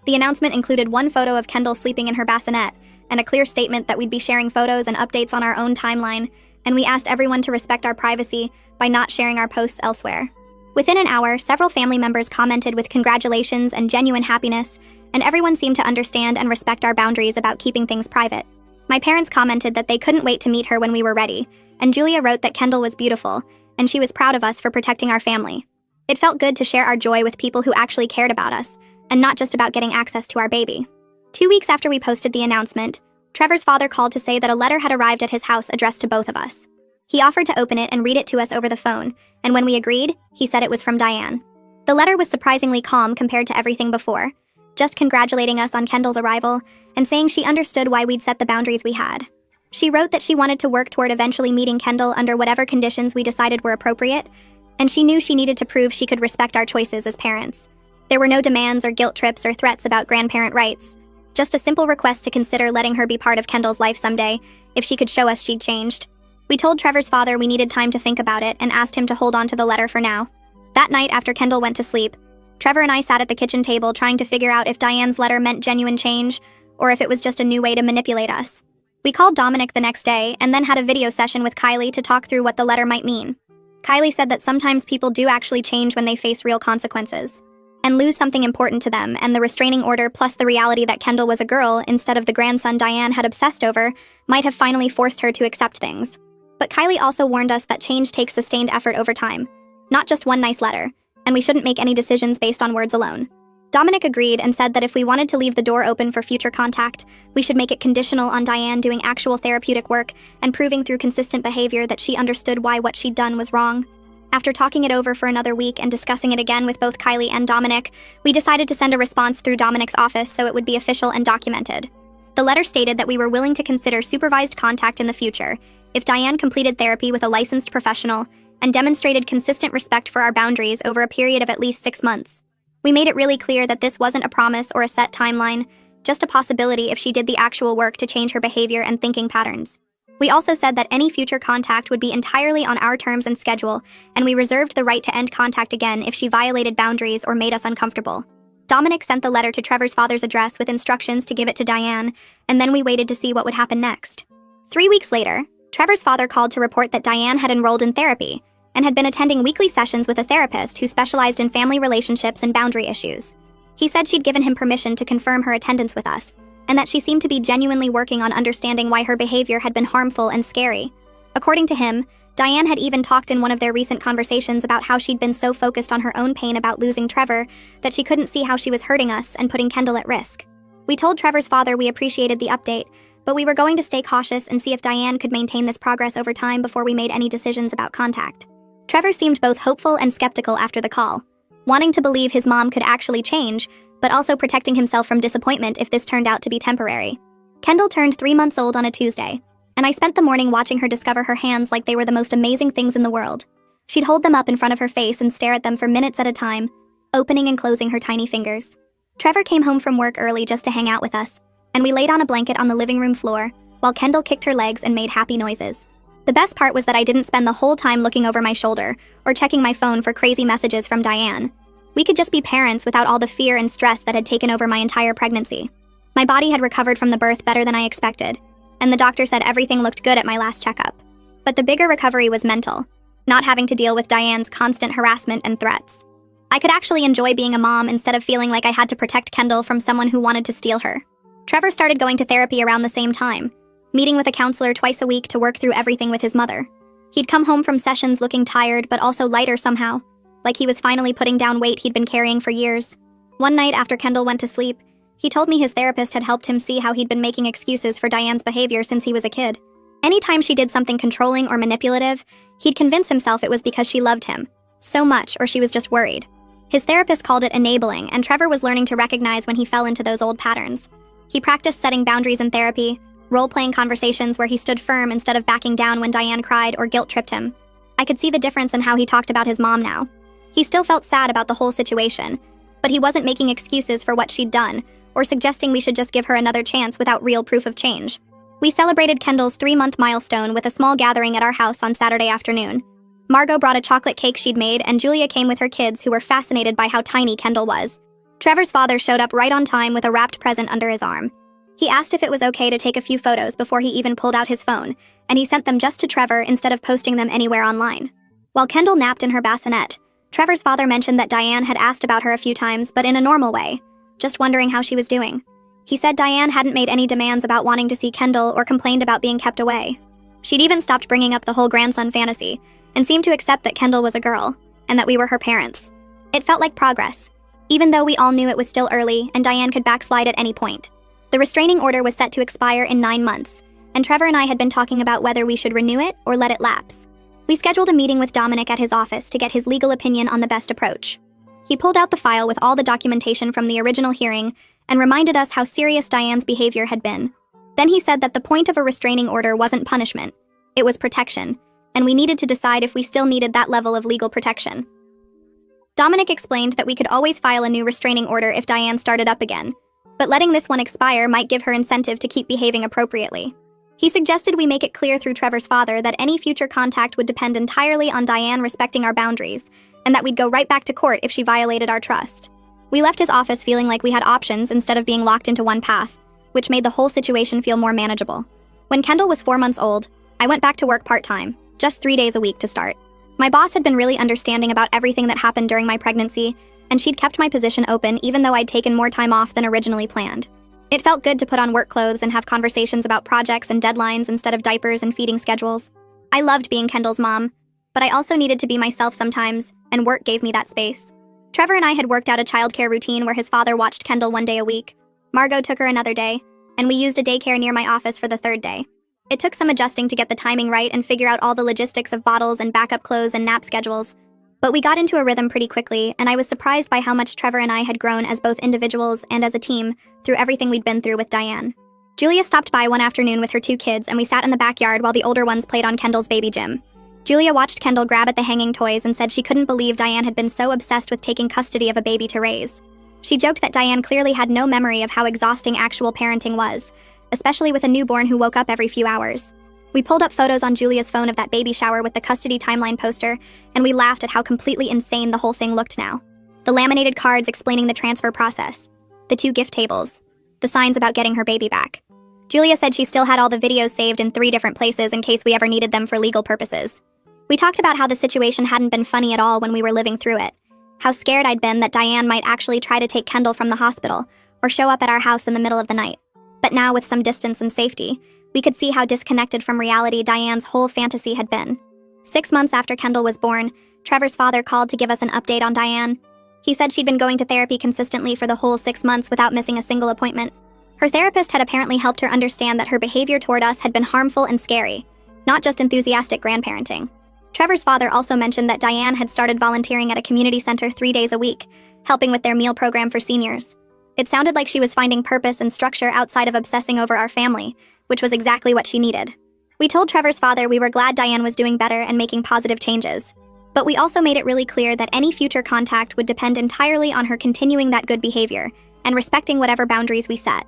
The announcement included one photo of Kendall sleeping in her bassinet, and a clear statement that we'd be sharing photos and updates on our own timeline, and we asked everyone to respect our privacy by not sharing our posts elsewhere. Within an hour, several family members commented with congratulations and genuine happiness, and everyone seemed to understand and respect our boundaries about keeping things private. My parents commented that they couldn't wait to meet her when we were ready, and Julia wrote that Kendall was beautiful, and she was proud of us for protecting our family. It felt good to share our joy with people who actually cared about us, and not just about getting access to our baby. 2 weeks after we posted the announcement, Trevor's father called to say that a letter had arrived at his house addressed to both of us. He offered to open it and read it to us over the phone, and when we agreed, he said it was from Diane. The letter was surprisingly calm compared to everything before, just congratulating us on Kendall's arrival and saying she understood why we'd set the boundaries we had. She wrote that she wanted to work toward eventually meeting Kendall under whatever conditions we decided were appropriate, and she knew she needed to prove she could respect our choices as parents. There were no demands or guilt trips or threats about grandparent rights, just a simple request to consider letting her be part of Kendall's life someday, if she could show us she'd changed. We told Trevor's father we needed time to think about it and asked him to hold on to the letter for now. That night, after Kendall went to sleep, Trevor and I sat at the kitchen table trying to figure out if Diane's letter meant genuine change, or if it was just a new way to manipulate us. We called Dominic the next day and then had a video session with Kylie to talk through what the letter might mean. Kylie said that sometimes people do actually change when they face real consequences, and lose something important to them, and the restraining order plus the reality that Kendall was a girl instead of the grandson Diane had obsessed over might have finally forced her to accept things. But Kylie also warned us that change takes sustained effort over time, not just one nice letter, and we shouldn't make any decisions based on words alone. Dominic agreed and said that if we wanted to leave the door open for future contact, we should make it conditional on Diane doing actual therapeutic work and proving through consistent behavior that she understood why what she'd done was wrong. After talking it over for another week and discussing it again with both Kylie and Dominic, we decided to send a response through Dominic's office so it would be official and documented. The letter stated that we were willing to consider supervised contact in the future if Diane completed therapy with a licensed professional and demonstrated consistent respect for our boundaries over a period of at least 6 months. We made it really clear that this wasn't a promise or a set timeline, just a possibility if she did the actual work to change her behavior and thinking patterns. We also said that any future contact would be entirely on our terms and schedule, and we reserved the right to end contact again if she violated boundaries or made us uncomfortable. Dominic sent the letter to Trevor's father's address with instructions to give it to Diane, and then we waited to see what would happen next. 3 weeks later, Trevor's father called to report that Diane had enrolled in therapy and had been attending weekly sessions with a therapist who specialized in family relationships and boundary issues. He said she'd given him permission to confirm her attendance with us, and that she seemed to be genuinely working on understanding why her behavior had been harmful and scary. According to him, Diane had even talked in one of their recent conversations about how she'd been so focused on her own pain about losing Trevor that she couldn't see how she was hurting us and putting Kendall at risk. We told Trevor's father we appreciated the update, but we were going to stay cautious and see if Diane could maintain this progress over time before we made any decisions about contact. Trevor seemed both hopeful and skeptical after the call, wanting to believe his mom could actually change, but also protecting himself from disappointment if this turned out to be temporary. Kendall turned 3 months old on a Tuesday, and I spent the morning watching her discover her hands like they were the most amazing things in the world. She'd hold them up in front of her face and stare at them for minutes at a time, opening and closing her tiny fingers. Trevor came home from work early just to hang out with us, and we laid on a blanket on the living room floor while Kendall kicked her legs and made happy noises. The best part was that I didn't spend the whole time looking over my shoulder or checking my phone for crazy messages from Diane. We could just be parents without all the fear and stress that had taken over my entire pregnancy. My body had recovered from the birth better than I expected, and the doctor said everything looked good at my last checkup. But the bigger recovery was mental, not having to deal with Diane's constant harassment and threats. I could actually enjoy being a mom instead of feeling like I had to protect Kendall from someone who wanted to steal her. Trevor started going to therapy around the same time, meeting with a counselor twice a week to work through everything with his mother. He'd come home from sessions looking tired but also lighter somehow, like he was finally putting down weight he'd been carrying for years. One night after Kendall went to sleep, he told me his therapist had helped him see how he'd been making excuses for Diane's behavior since he was a kid. Anytime she did something controlling or manipulative, he'd convince himself it was because she loved him so much or she was just worried. His therapist called it enabling, and Trevor was learning to recognize when he fell into those old patterns. He practiced setting boundaries in therapy, role-playing conversations where he stood firm instead of backing down when Diane cried or guilt-tripped him. I could see the difference in how he talked about his mom now. He still felt sad about the whole situation, but he wasn't making excuses for what she'd done or suggesting we should just give her another chance without real proof of change. We celebrated Kendall's 3-month milestone with a small gathering at our house on Saturday afternoon. Margot brought a chocolate cake she'd made, and Julia came with her kids who were fascinated by how tiny Kendall was. Trevor's father showed up right on time with a wrapped present under his arm. He asked if it was okay to take a few photos before he even pulled out his phone, and he sent them just to Trevor instead of posting them anywhere online. While Kendall napped in her bassinet, Trevor's father mentioned that Diane had asked about her a few times, but in a normal way, just wondering how she was doing. He said Diane hadn't made any demands about wanting to see Kendall or complained about being kept away. She'd even stopped bringing up the whole grandson fantasy, and seemed to accept that Kendall was a girl, and that we were her parents. It felt like progress, even though we all knew it was still early and Diane could backslide at any point. The restraining order was set to expire in 9 months, and Trevor and I had been talking about whether we should renew it or let it lapse. We scheduled a meeting with Dominic at his office to get his legal opinion on the best approach. He pulled out the file with all the documentation from the original hearing and reminded us how serious Diane's behavior had been. Then he said that the point of a restraining order wasn't punishment, it was protection, and we needed to decide if we still needed that level of legal protection. Dominic explained that we could always file a new restraining order if Diane started up again, but letting this one expire might give her incentive to keep behaving appropriately. He suggested we make it clear through Trevor's father that any future contact would depend entirely on Diane respecting our boundaries, and that we'd go right back to court if she violated our trust. We left his office feeling like we had options instead of being locked into one path, which made the whole situation feel more manageable. When Kendall was 4 months old, I went back to work part-time, just 3 days a week to start. My boss had been really understanding about everything that happened during my pregnancy, and she'd kept my position open even though I'd taken more time off than originally planned. It felt good to put on work clothes and have conversations about projects and deadlines instead of diapers and feeding schedules. I loved being Kendall's mom, but I also needed to be myself sometimes, and work gave me that space. Trevor and I had worked out a childcare routine where his father watched Kendall 1 day a week. Margot took her another day, and we used a daycare near my office for the 3rd day. It took some adjusting to get the timing right and figure out all the logistics of bottles and backup clothes and nap schedules. But we got into a rhythm pretty quickly, and I was surprised by how much Trevor and I had grown as both individuals and as a team through everything we'd been through with Diane. Julia stopped by one afternoon with her 2 kids, and we sat in the backyard while the older ones played on Kendall's baby gym. Julia watched Kendall grab at the hanging toys and said she couldn't believe Diane had been so obsessed with taking custody of a baby to raise. She joked that Diane clearly had no memory of how exhausting actual parenting was, especially with a newborn who woke up every few hours. We pulled up photos on Julia's phone of that baby shower with the custody timeline poster, and we laughed at how completely insane the whole thing looked now. The laminated cards explaining the transfer process, the 2 gift tables, the signs about getting her baby back. Julia said she still had all the videos saved in 3 different places in case we ever needed them for legal purposes. We talked about how the situation hadn't been funny at all when we were living through it, how scared I'd been that Diane might actually try to take Kendall from the hospital or show up at our house in the middle of the night. But now, with some distance and safety, we could see how disconnected from reality Diane's whole fantasy had been. 6 months after Kendall was born, Trevor's father called to give us an update on Diane. He said she'd been going to therapy consistently for the whole 6 months without missing a single appointment. Her therapist had apparently helped her understand that her behavior toward us had been harmful and scary, not just enthusiastic grandparenting. Trevor's father also mentioned that Diane had started volunteering at a community center 3 days a week, helping with their meal program for seniors. It sounded like she was finding purpose and structure outside of obsessing over our family, which was exactly what she needed. We told Trevor's father we were glad Diane was doing better and making positive changes. But we also made it really clear that any future contact would depend entirely on her continuing that good behavior and respecting whatever boundaries we set.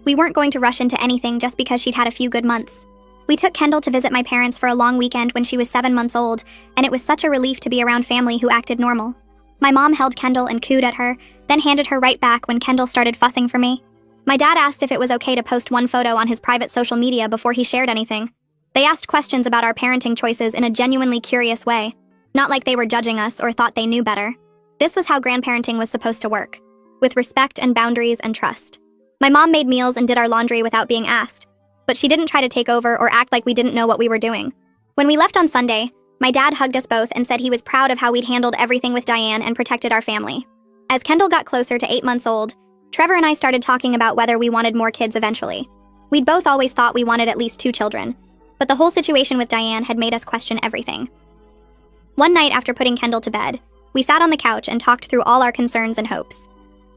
We weren't going to rush into anything just because she'd had a few good months. We took Kendall to visit my parents for a long weekend when she was 7 months old, and it was such a relief to be around family who acted normal. My mom held Kendall and cooed at her, then handed her right back when Kendall started fussing for me. My dad asked if it was okay to post one photo on his private social media before he shared anything. They asked questions about our parenting choices in a genuinely curious way, not like they were judging us or thought they knew better. This was how grandparenting was supposed to work, with respect and boundaries and trust. My mom made meals and did our laundry without being asked, but she didn't try to take over or act like we didn't know what we were doing. When we left on Sunday, my dad hugged us both and said he was proud of how we'd handled everything with Diane and protected our family. As Kendall got closer to 8 months old, Trevor and I started talking about whether we wanted more kids eventually. We'd both always thought we wanted at least 2 children, but the whole situation with Diane had made us question everything. One night after putting Kendall to bed, we sat on the couch and talked through all our concerns and hopes.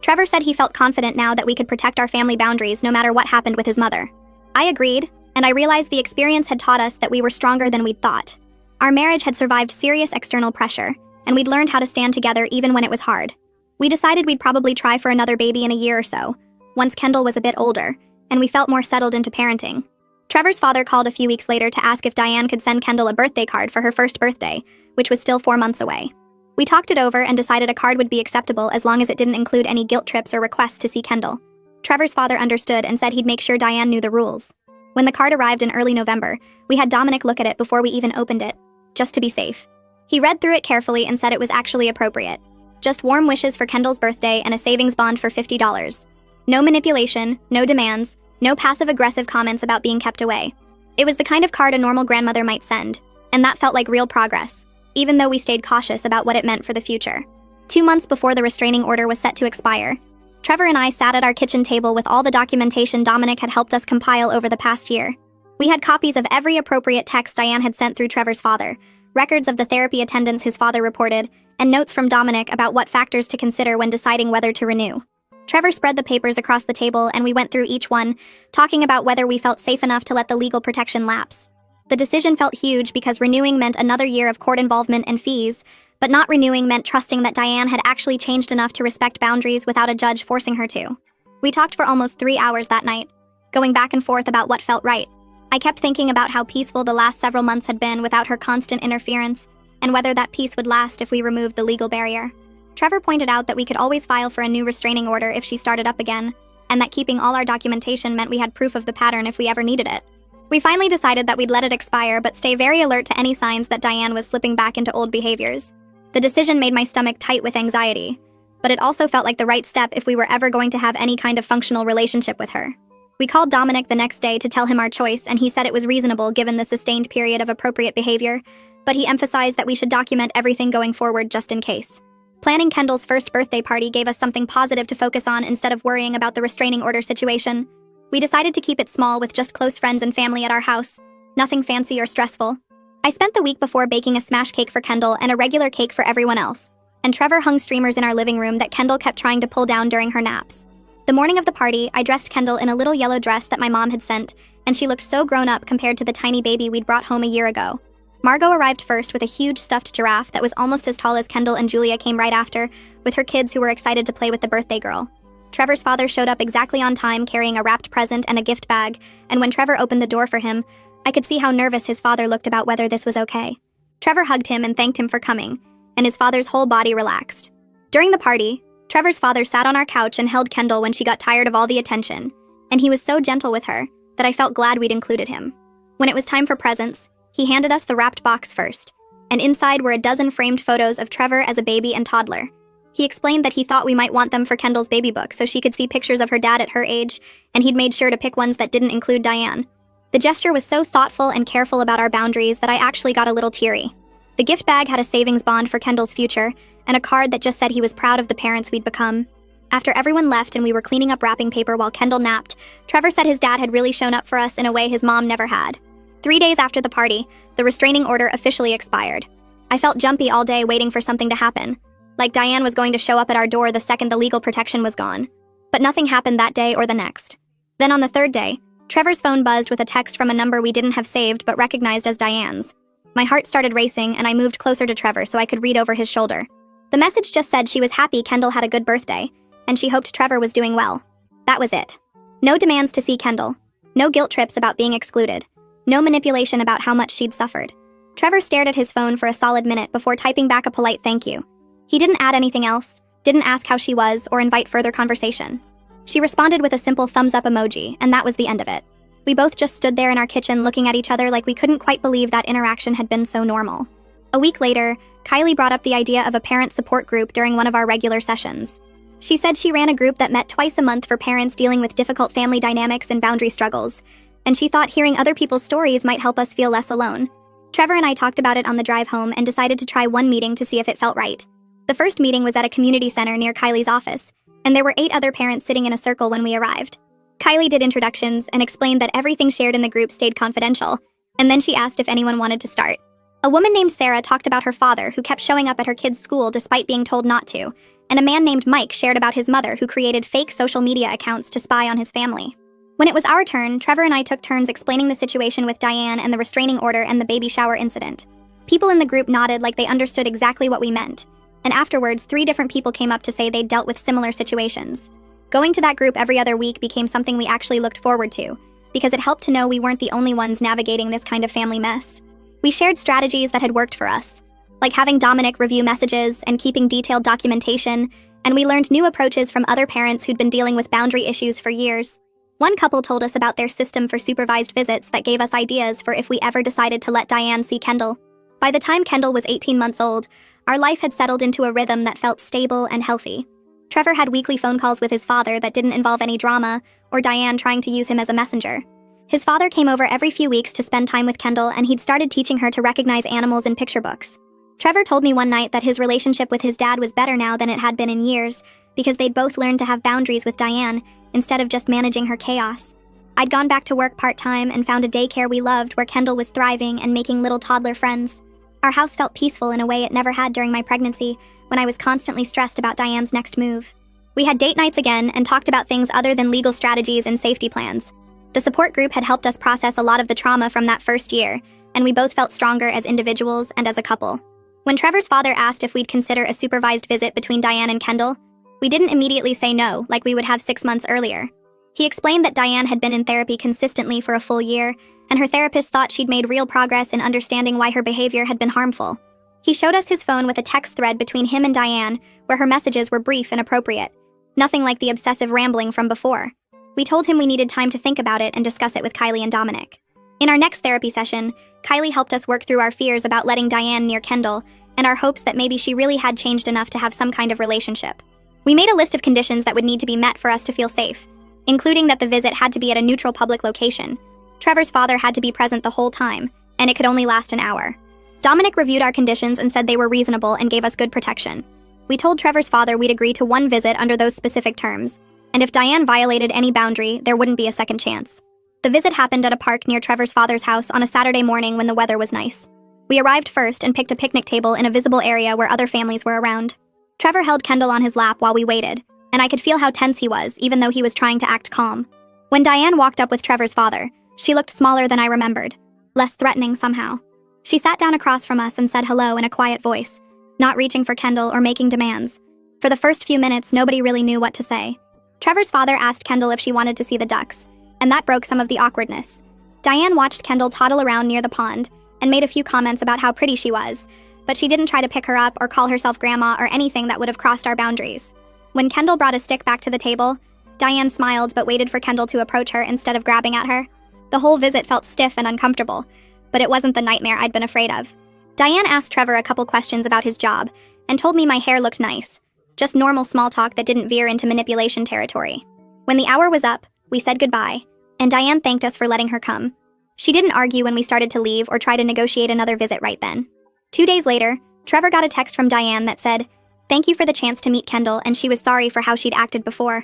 Trevor said he felt confident now that we could protect our family boundaries no matter what happened with his mother. I agreed, and I realized the experience had taught us that we were stronger than we'd thought. Our marriage had survived serious external pressure, and we'd learned how to stand together even when it was hard. We decided we'd probably try for another baby in a year or so, once Kendall was a bit older, and we felt more settled into parenting. Trevor's father called a few weeks later to ask if Diane could send Kendall a birthday card for her first birthday, which was still 4 months away. We talked it over and decided a card would be acceptable as long as it didn't include any guilt trips or requests to see Kendall. Trevor's father understood and said he'd make sure Diane knew the rules. When the card arrived in early November, we had Dominic look at it before we even opened it, just to be safe. He read through it carefully and said it was actually appropriate. Just warm wishes for Kendall's birthday and a savings bond for $50. No manipulation, no demands, no passive-aggressive comments about being kept away. It was the kind of card a normal grandmother might send, and that felt like real progress, even though we stayed cautious about what it meant for the future. 2 months before the restraining order was set to expire, Trevor and I sat at our kitchen table with all the documentation Dominic had helped us compile over the past year. We had copies of every appropriate text Diane had sent through Trevor's father, records of the therapy attendance his father reported, and notes from Dominic about what factors to consider when deciding whether to renew. Trevor spread the papers across the table and we went through each one, talking about whether we felt safe enough to let the legal protection lapse. The decision felt huge because renewing meant another year of court involvement and fees, but not renewing meant trusting that Diane had actually changed enough to respect boundaries without a judge forcing her to. We talked for almost 3 hours that night, going back and forth about what felt right. I kept thinking about how peaceful the last several months had been without her constant interference, and whether that peace would last if we removed the legal barrier. Trevor pointed out that we could always file for a new restraining order if she started up again, and that keeping all our documentation meant we had proof of the pattern if we ever needed it. We finally decided that we'd let it expire but stay very alert to any signs that Diane was slipping back into old behaviors. The decision made my stomach tight with anxiety, but it also felt like the right step if we were ever going to have any kind of functional relationship with her. We called Dominic the next day to tell him our choice, and he said it was reasonable given the sustained period of appropriate behavior, but he emphasized that we should document everything going forward just in case. Planning Kendall's first birthday party gave us something positive to focus on instead of worrying about the restraining order situation. We decided to keep it small with just close friends and family at our house, nothing fancy or stressful. I spent the week before baking a smash cake for Kendall and a regular cake for everyone else, and Trevor hung streamers in our living room that Kendall kept trying to pull down during her naps. The morning of the party, I dressed Kendall in a little yellow dress that my mom had sent, and she looked so grown up compared to the tiny baby we'd brought home a year ago. Margot arrived first with a huge stuffed giraffe that was almost as tall as Kendall, and Julia came right after, with her kids who were excited to play with the birthday girl. Trevor's father showed up exactly on time carrying a wrapped present and a gift bag, and when Trevor opened the door for him, I could see how nervous his father looked about whether this was okay. Trevor hugged him and thanked him for coming, and his father's whole body relaxed. During the party, Trevor's father sat on our couch and held Kendall when she got tired of all the attention, and he was so gentle with her that I felt glad we'd included him. When it was time for presents, he handed us the wrapped box first, and inside were a dozen framed photos of Trevor as a baby and toddler. He explained that he thought we might want them for Kendall's baby book so she could see pictures of her dad at her age, and he'd made sure to pick ones that didn't include Diane. The gesture was so thoughtful and careful about our boundaries that I actually got a little teary. The gift bag had a savings bond for Kendall's future and a card that just said he was proud of the parents we'd become. After everyone left and we were cleaning up wrapping paper while Kendall napped, Trevor said his dad had really shown up for us in a way his mom never had. 3 days after the party, the restraining order officially expired. I felt jumpy all day waiting for something to happen, like Diane was going to show up at our door the second the legal protection was gone. But nothing happened that day or the next. Then on the third day, Trevor's phone buzzed with a text from a number we didn't have saved but recognized as Diane's. My heart started racing and I moved closer to Trevor so I could read over his shoulder. The message just said she was happy Kendall had a good birthday, and she hoped Trevor was doing well. That was it. No demands to see Kendall. No guilt trips about being excluded. No manipulation about how much she'd suffered. Trevor stared at his phone for a solid minute before typing back a polite thank you. He didn't add anything else, didn't ask how she was, or invite further conversation. She responded with a simple thumbs-up emoji, and that was the end of it. We both just stood there in our kitchen looking at each other like we couldn't quite believe that interaction had been so normal. A week later, Kylie brought up the idea of a parent support group during one of our regular sessions. She said she ran a group that met twice a month for parents dealing with difficult family dynamics and boundary struggles, and she thought hearing other people's stories might help us feel less alone. Trevor and I talked about it on the drive home and decided to try one meeting to see if it felt right. The first meeting was at a community center near Kylie's office, and there were 8 other parents sitting in a circle when we arrived. Kylie did introductions and explained that everything shared in the group stayed confidential, and then she asked if anyone wanted to start. A woman named Sarah talked about her father who kept showing up at her kids' school despite being told not to, and a man named Mike shared about his mother who created fake social media accounts to spy on his family. When it was our turn, Trevor and I took turns explaining the situation with Diane and the restraining order and the baby shower incident. People in the group nodded like they understood exactly what we meant, and afterwards 3 different people came up to say they'd dealt with similar situations. Going to that group every other week became something we actually looked forward to, because it helped to know we weren't the only ones navigating this kind of family mess. We shared strategies that had worked for us, like having Dominic review messages and keeping detailed documentation, and we learned new approaches from other parents who'd been dealing with boundary issues for years. One couple told us about their system for supervised visits that gave us ideas for if we ever decided to let Diane see Kendall. By the time Kendall was 18 months old, our life had settled into a rhythm that felt stable and healthy. Trevor had weekly phone calls with his father that didn't involve any drama, or Diane trying to use him as a messenger. His father came over every few weeks to spend time with Kendall, and he'd started teaching her to recognize animals in picture books. Trevor told me one night that his relationship with his dad was better now than it had been in years, because they'd both learned to have boundaries with Diane, instead of just managing her chaos. I'd gone back to work part-time and found a daycare we loved where Kendall was thriving and making little toddler friends. Our house felt peaceful in a way it never had during my pregnancy, when I was constantly stressed about Diane's next move. We had date nights again and talked about things other than legal strategies and safety plans. The support group had helped us process a lot of the trauma from that first year, and we both felt stronger as individuals and as a couple. When Trevor's father asked if we'd consider a supervised visit between Diane and Kendall, we didn't immediately say no, like we would have 6 months earlier. He explained that Diane had been in therapy consistently for a full year, and her therapist thought she'd made real progress in understanding why her behavior had been harmful. He showed us his phone with a text thread between him and Diane, where her messages were brief and appropriate. Nothing like the obsessive rambling from before. We told him we needed time to think about it and discuss it with Kylie and Dominic. In our next therapy session, Kylie helped us work through our fears about letting Diane near Kendall, and our hopes that maybe she really had changed enough to have some kind of relationship. We made a list of conditions that would need to be met for us to feel safe, including that the visit had to be at a neutral public location. Trevor's father had to be present the whole time, and it could only last an hour. Dominic reviewed our conditions and said they were reasonable and gave us good protection. We told Trevor's father we'd agree to one visit under those specific terms, and if Diane violated any boundary, there wouldn't be a second chance. The visit happened at a park near Trevor's father's house on a Saturday morning when the weather was nice. We arrived first and picked a picnic table in a visible area where other families were around. Trevor held Kendall on his lap while we waited, and I could feel how tense he was, even though he was trying to act calm. When Diane walked up with Trevor's father, she looked smaller than I remembered, less threatening somehow. She sat down across from us and said hello in a quiet voice, not reaching for Kendall or making demands. For the first few minutes, nobody really knew what to say. Trevor's father asked Kendall if she wanted to see the ducks, and that broke some of the awkwardness. Diane watched Kendall toddle around near the pond and made a few comments about how pretty she was, but she didn't try to pick her up or call herself grandma or anything that would have crossed our boundaries. When Kendall brought a stick back to the table, Diane smiled but waited for Kendall to approach her instead of grabbing at her. The whole visit felt stiff and uncomfortable, but it wasn't the nightmare I'd been afraid of. Diane asked Trevor a couple questions about his job and told me my hair looked nice, just normal small talk that didn't veer into manipulation territory. When the hour was up, we said goodbye, and Diane thanked us for letting her come. She didn't argue when we started to leave or try to negotiate another visit right then. 2 days later, Trevor got a text from Diane that said, "Thank you for the chance to meet Kendall, and she was sorry for how she'd acted before."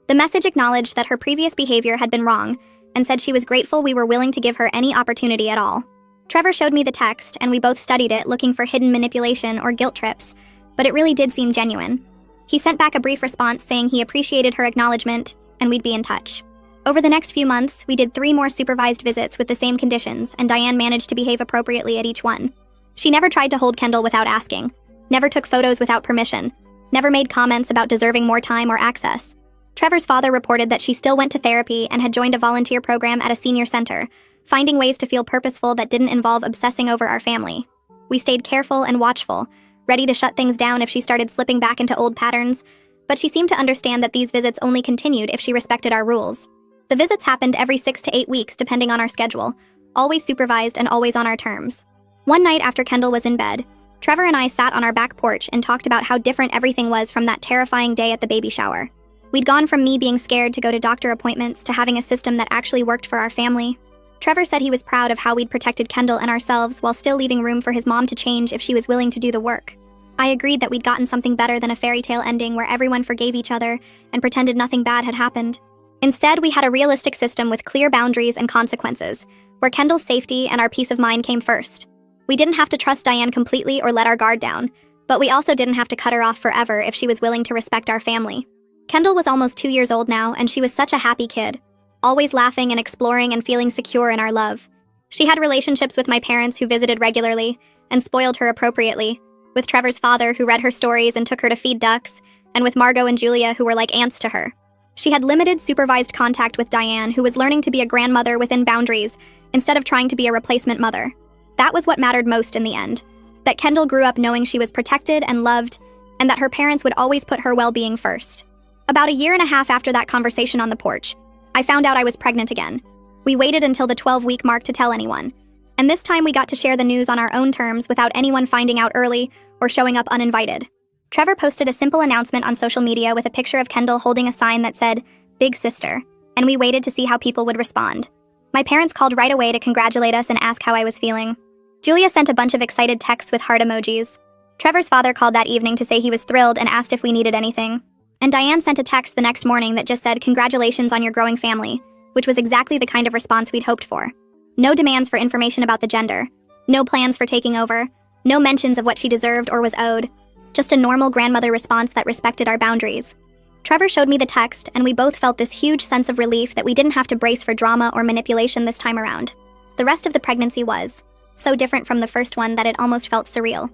The message acknowledged that her previous behavior had been wrong and said she was grateful we were willing to give her any opportunity at all. Trevor showed me the text, and we both studied it, looking for hidden manipulation or guilt trips, but it really did seem genuine. He sent back a brief response saying he appreciated her acknowledgement and we'd be in touch. Over the next few months, we did 3 more supervised visits with the same conditions, and Diane managed to behave appropriately at each one. She never tried to hold Kendall without asking, never took photos without permission, never made comments about deserving more time or access. Trevor's father reported that she still went to therapy and had joined a volunteer program at a senior center, finding ways to feel purposeful that didn't involve obsessing over our family. We stayed careful and watchful, ready to shut things down if she started slipping back into old patterns, but she seemed to understand that these visits only continued if she respected our rules. The visits happened every 6 to 8 weeks depending on our schedule, always supervised and always on our terms. One night after Kendall was in bed, Trevor and I sat on our back porch and talked about how different everything was from that terrifying day at the baby shower. We'd gone from me being scared to go to doctor appointments to having a system that actually worked for our family. Trevor said he was proud of how we'd protected Kendall and ourselves while still leaving room for his mom to change if she was willing to do the work. I agreed that we'd gotten something better than a fairy tale ending where everyone forgave each other and pretended nothing bad had happened. Instead, we had a realistic system with clear boundaries and consequences, where Kendall's safety and our peace of mind came first. We didn't have to trust Diane completely or let our guard down, but we also didn't have to cut her off forever if she was willing to respect our family. Kendall was almost 2 years old now, and she was such a happy kid, always laughing and exploring and feeling secure in our love. She had relationships with my parents who visited regularly and spoiled her appropriately, with Trevor's father who read her stories and took her to feed ducks, and with Margot and Julia who were like aunts to her. She had limited supervised contact with Diane, who was learning to be a grandmother within boundaries instead of trying to be a replacement mother. That was what mattered most in the end, that Kendall grew up knowing she was protected and loved, and that her parents would always put her well-being first. About 1.5 years after that conversation on the porch, I found out I was pregnant again. We waited until the 12-week mark to tell anyone, and this time we got to share the news on our own terms without anyone finding out early or showing up uninvited. Trevor posted a simple announcement on social media with a picture of Kendall holding a sign that said, "Big Sister," and we waited to see how people would respond. My parents called right away to congratulate us and ask how I was feeling. Julia sent a bunch of excited texts with heart emojis. Trevor's father called that evening to say he was thrilled and asked if we needed anything. And Diane sent a text the next morning that just said, "Congratulations on your growing family," which was exactly the kind of response we'd hoped for. No demands for information about the gender, no plans for taking over, no mentions of what she deserved or was owed, just a normal grandmother response that respected our boundaries. Trevor showed me the text, and we both felt this huge sense of relief that we didn't have to brace for drama or manipulation this time around. The rest of the pregnancy was so different from the first one that it almost felt surreal.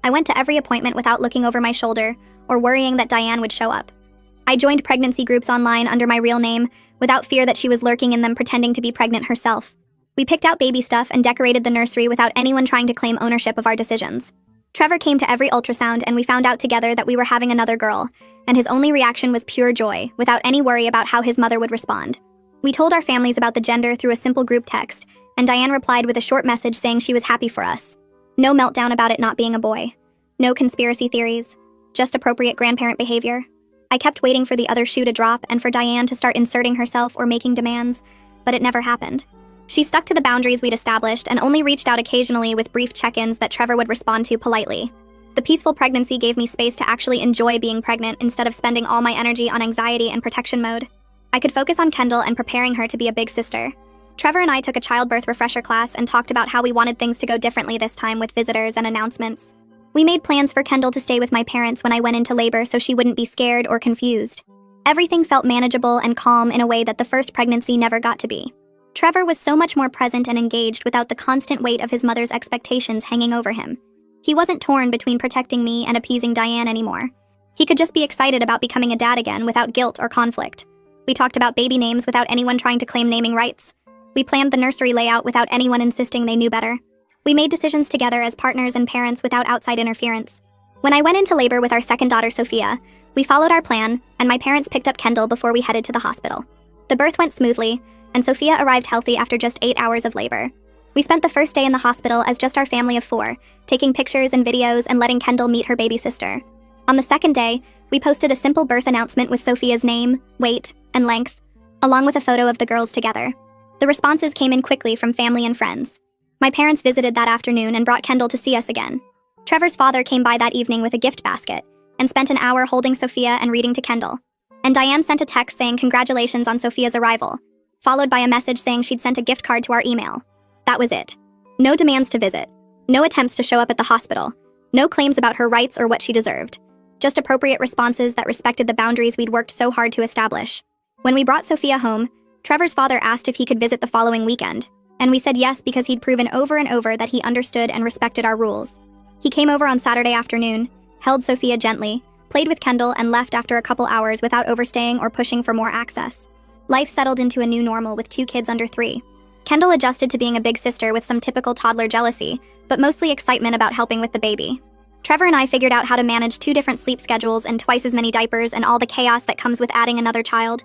I went to every appointment without looking over my shoulder or worrying that Diane would show up. I joined pregnancy groups online under my real name without fear that she was lurking in them pretending to be pregnant herself. We picked out baby stuff and decorated the nursery without anyone trying to claim ownership of our decisions. Trevor came to every ultrasound, and we found out together that we were having another girl, and his only reaction was pure joy, without any worry about how his mother would respond. We told our families about the gender through a simple group text, and Diane replied with a short message saying she was happy for us. No meltdown about it not being a boy. No conspiracy theories. Just appropriate grandparent behavior. I kept waiting for the other shoe to drop and for Diane to start inserting herself or making demands, but it never happened. She stuck to the boundaries we'd established and only reached out occasionally with brief check-ins that Trevor would respond to politely. The peaceful pregnancy gave me space to actually enjoy being pregnant instead of spending all my energy on anxiety and protection mode. I could focus on Kendall and preparing her to be a big sister. Trevor and I took a childbirth refresher class and talked about how we wanted things to go differently this time with visitors and announcements. We made plans for Kendall to stay with my parents when I went into labor so she wouldn't be scared or confused. Everything felt manageable and calm in a way that the first pregnancy never got to be. Trevor was so much more present and engaged without the constant weight of his mother's expectations hanging over him. He wasn't torn between protecting me and appeasing Diane anymore. He could just be excited about becoming a dad again without guilt or conflict. We talked about baby names without anyone trying to claim naming rights. We planned the nursery layout without anyone insisting they knew better. We made decisions together as partners and parents without outside interference. When I went into labor with our second daughter, Sophia, we followed our plan, and my parents picked up Kendall before we headed to the hospital. The birth went smoothly, and Sophia arrived healthy after just 8 hours of labor. We spent the first day in the hospital as just our family of 4, taking pictures and videos and letting Kendall meet her baby sister. On the second day, we posted a simple birth announcement with Sophia's name, weight, and length, along with a photo of the girls together. The responses came in quickly from family and friends. My parents visited that afternoon and brought Kendall to see us again. Trevor's father came by that evening with a gift basket and spent an hour holding Sophia and reading to Kendall. And Diane sent a text saying congratulations on Sophia's arrival, followed by a message saying she'd sent a gift card to our email. That was it. No demands to visit. No attempts to show up at the hospital. No claims about her rights or what she deserved. Just appropriate responses that respected the boundaries we'd worked so hard to establish. When we brought Sophia home, Trevor's father asked if he could visit the following weekend, and we said yes because he'd proven over and over that he understood and respected our rules. He came over on Saturday afternoon, held Sophia gently, played with Kendall, and left after a couple hours without overstaying or pushing for more access. Life settled into a new normal with 2 kids under 3. Kendall adjusted to being a big sister with some typical toddler jealousy, but mostly excitement about helping with the baby. Trevor and I figured out how to manage 2 different sleep schedules and twice as many diapers and all the chaos that comes with adding another child.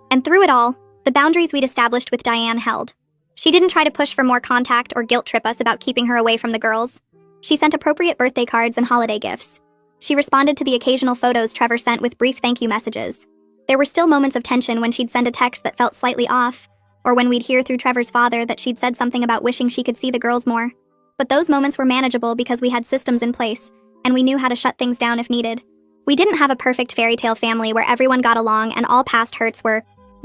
And through it all, the boundaries we'd established with Diane held. She didn't try to push for more contact or guilt trip us about keeping her away from the girls. She sent appropriate birthday cards and holiday gifts. She responded to the occasional photos Trevor sent with brief thank you messages. There were still moments of tension when she'd send a text that felt slightly off, or when we'd hear through Trevor's father that she'd said something about wishing she could see the girls more. But those moments were manageable because we had systems in place, and we knew how to shut things down if needed. We didn't have a perfect fairy tale family where everyone got along and all past hurts were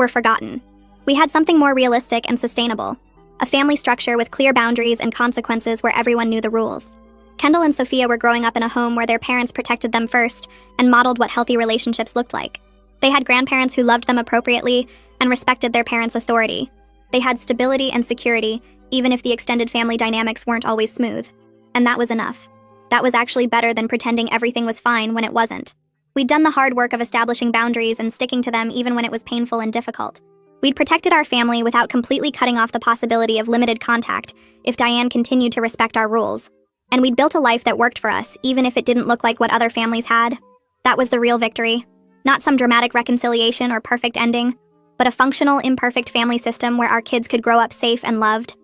forgotten. We had something more realistic and sustainable. A family structure with clear boundaries and consequences where everyone knew the rules. Kendall and Sophia were growing up in a home where their parents protected them first and modeled what healthy relationships looked like. They had grandparents who loved them appropriately and respected their parents' authority. They had stability and security, even if the extended family dynamics weren't always smooth. And that was enough. That was actually better than pretending everything was fine when it wasn't. We'd done the hard work of establishing boundaries and sticking to them even when it was painful and difficult. We'd protected our family without completely cutting off the possibility of limited contact if Diane continued to respect our rules. And we'd built a life that worked for us, even if it didn't look like what other families had. That was the real victory. Not some dramatic reconciliation or perfect ending, but a functional, imperfect family system where our kids could grow up safe and loved.